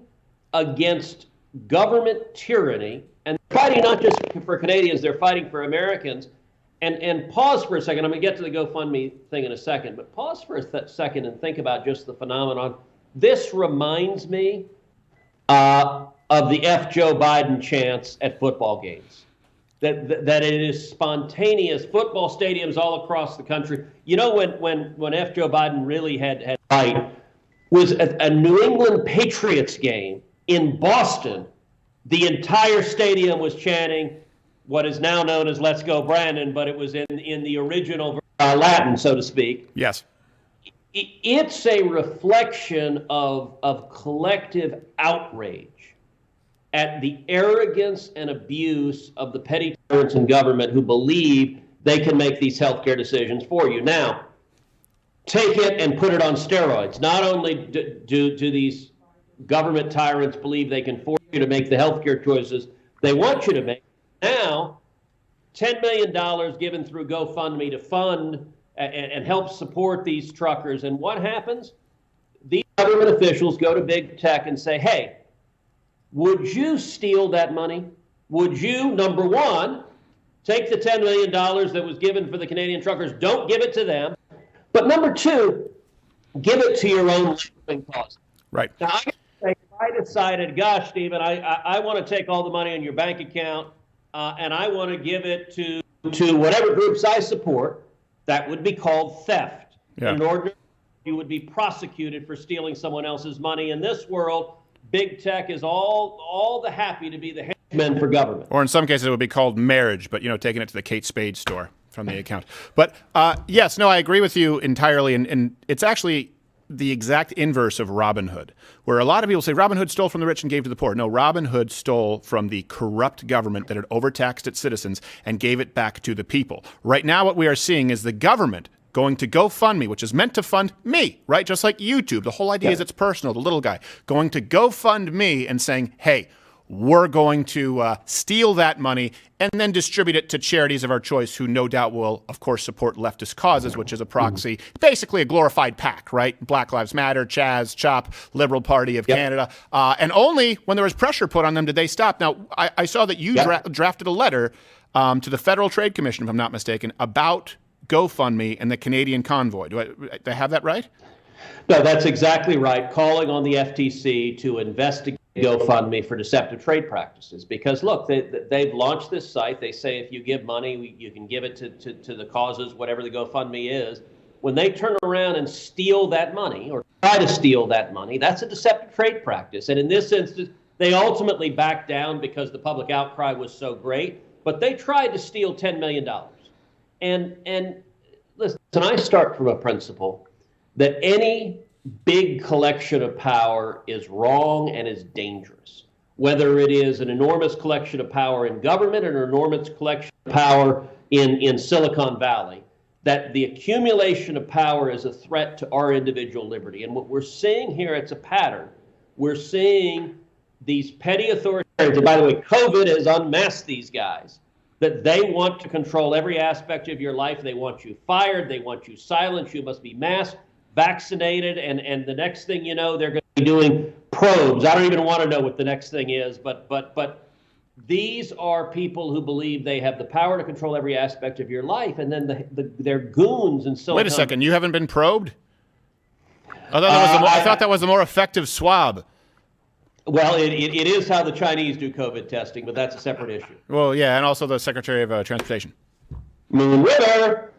against government tyranny. And fighting not just for Canadians, they're fighting for Americans. And pause for a second. I'm going to get to the GoFundMe thing in a second. But pause for a second and think about just the phenomenon. This reminds me of the F. Joe Biden chants at football games. That it is spontaneous. Football stadiums all across the country. You know, when F. Joe Biden really had fight was a New England Patriots game in Boston. The entire stadium was chanting what is now known as "Let's Go Brandon," but it was in the original Latin, so to speak. Yes. It's a reflection of collective outrage at the arrogance and abuse of the petty tyrants in government who believe they can make these healthcare decisions for you. Now, take it and put it on steroids. Not only do these government tyrants believe they can force you to make the healthcare choices they want you to make, now $10 million given through GoFundMe to fund and help support these truckers. And what happens? These government officials go to big tech and say, hey, would you steal that money? Would you, number one, take the $10 million that was given for the Canadian truckers, don't give it to them, but number two, give it to your own left-wing cause. Right. Now, I decided, gosh, Stephen, I want to take all the money in your bank account and I want to give it to whatever groups I support. That would be called theft. Yeah. In order, you would be prosecuted for stealing someone else's money. In this world, big tech is all the happy to be the henchmen for government. Or in some cases, it would be called marriage, but, taking it to the Kate Spade store from the account. But, yes, no, I agree with you entirely. And it's actually the exact inverse of Robin Hood, where a lot of people say Robin Hood stole from the rich and gave to the poor. No, Robin Hood stole from the corrupt government that had overtaxed its citizens and gave it back to the people. Right now, what we are seeing is the government going to GoFundMe, which is meant to fund me, right? Just like YouTube. The whole idea is it's personal, the little guy. Going to GoFundMe and saying, hey, we're going to steal that money and then distribute it to charities of our choice who no doubt will, of course, support leftist causes, which is a proxy, basically a glorified PAC, right? Black Lives Matter, Chaz, CHOP, Liberal Party of Canada. And only when there was pressure put on them did they stop. Now, I saw that you drafted a letter to the Federal Trade Commission, if I'm not mistaken, about GoFundMe and the Canadian convoy. Do I have that right? No, that's exactly right. Calling on the FTC to investigate GoFundMe for deceptive trade practices. Because, look, they've launched this site. They say if you give money, you can give it to the causes, whatever the GoFundMe is. When they turn around and steal that money or try to steal that money, that's a deceptive trade practice. And in this instance, they ultimately backed down because the public outcry was so great. But they tried to steal $10 million. And listen, I start from a principle that any big collection of power is wrong and is dangerous. Whether it is an enormous collection of power in government or an enormous collection of power in Silicon Valley, that the accumulation of power is a threat to our individual liberty. And what we're seeing here, it's a pattern. We're seeing these petty authoritarians, and by the way, COVID has unmasked these guys, that they want to control every aspect of your life. They want you fired. They want you silenced. You must be masked, vaccinated, and the next thing you know, they're going to be doing probes. I don't even want to know what the next thing is, but these are people who believe they have the power to control every aspect of your life, and then they're goons and so. Wait a second, you haven't been probed? I thought that was the more effective swab. Well, it is how the Chinese do COVID testing, but that's a separate issue. Well, yeah, and also the Secretary of Transportation. Moon River.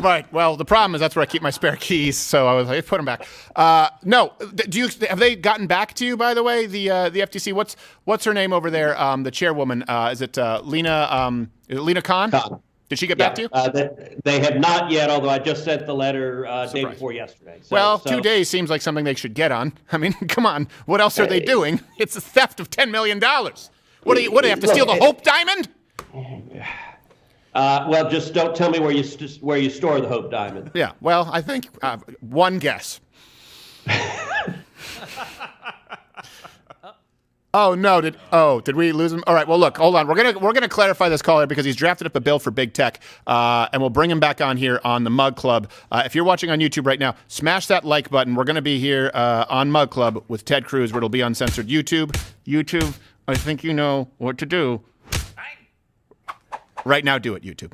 Right. Well, the problem is that's where I keep my spare keys, so I was like, put them back. No, have they gotten back to you? By the way, the FTC. What's her name over there? The chairwoman. Is it Lena? Is it Lena Khan? Did she get back to you? They have not yet, although I just sent the letter day before yesterday. So, 2 days seems like something they should get on. I mean, come on. What else are they doing? It's a theft of $10 million. What do you have to steal the Hope Diamond? Well, just don't tell me where you store the Hope Diamond. Yeah, well, I think one guess. Oh no! Did we lose him? All right. Well, look, hold on. We're gonna clarify this caller because he's drafted up a bill for big tech, and we'll bring him back on here on the Mug Club. If you're watching on YouTube right now, smash that like button. We're gonna be here on Mug Club with Ted Cruz, where it'll be uncensored. YouTube, I think you know what to do. Right now, do it, YouTube.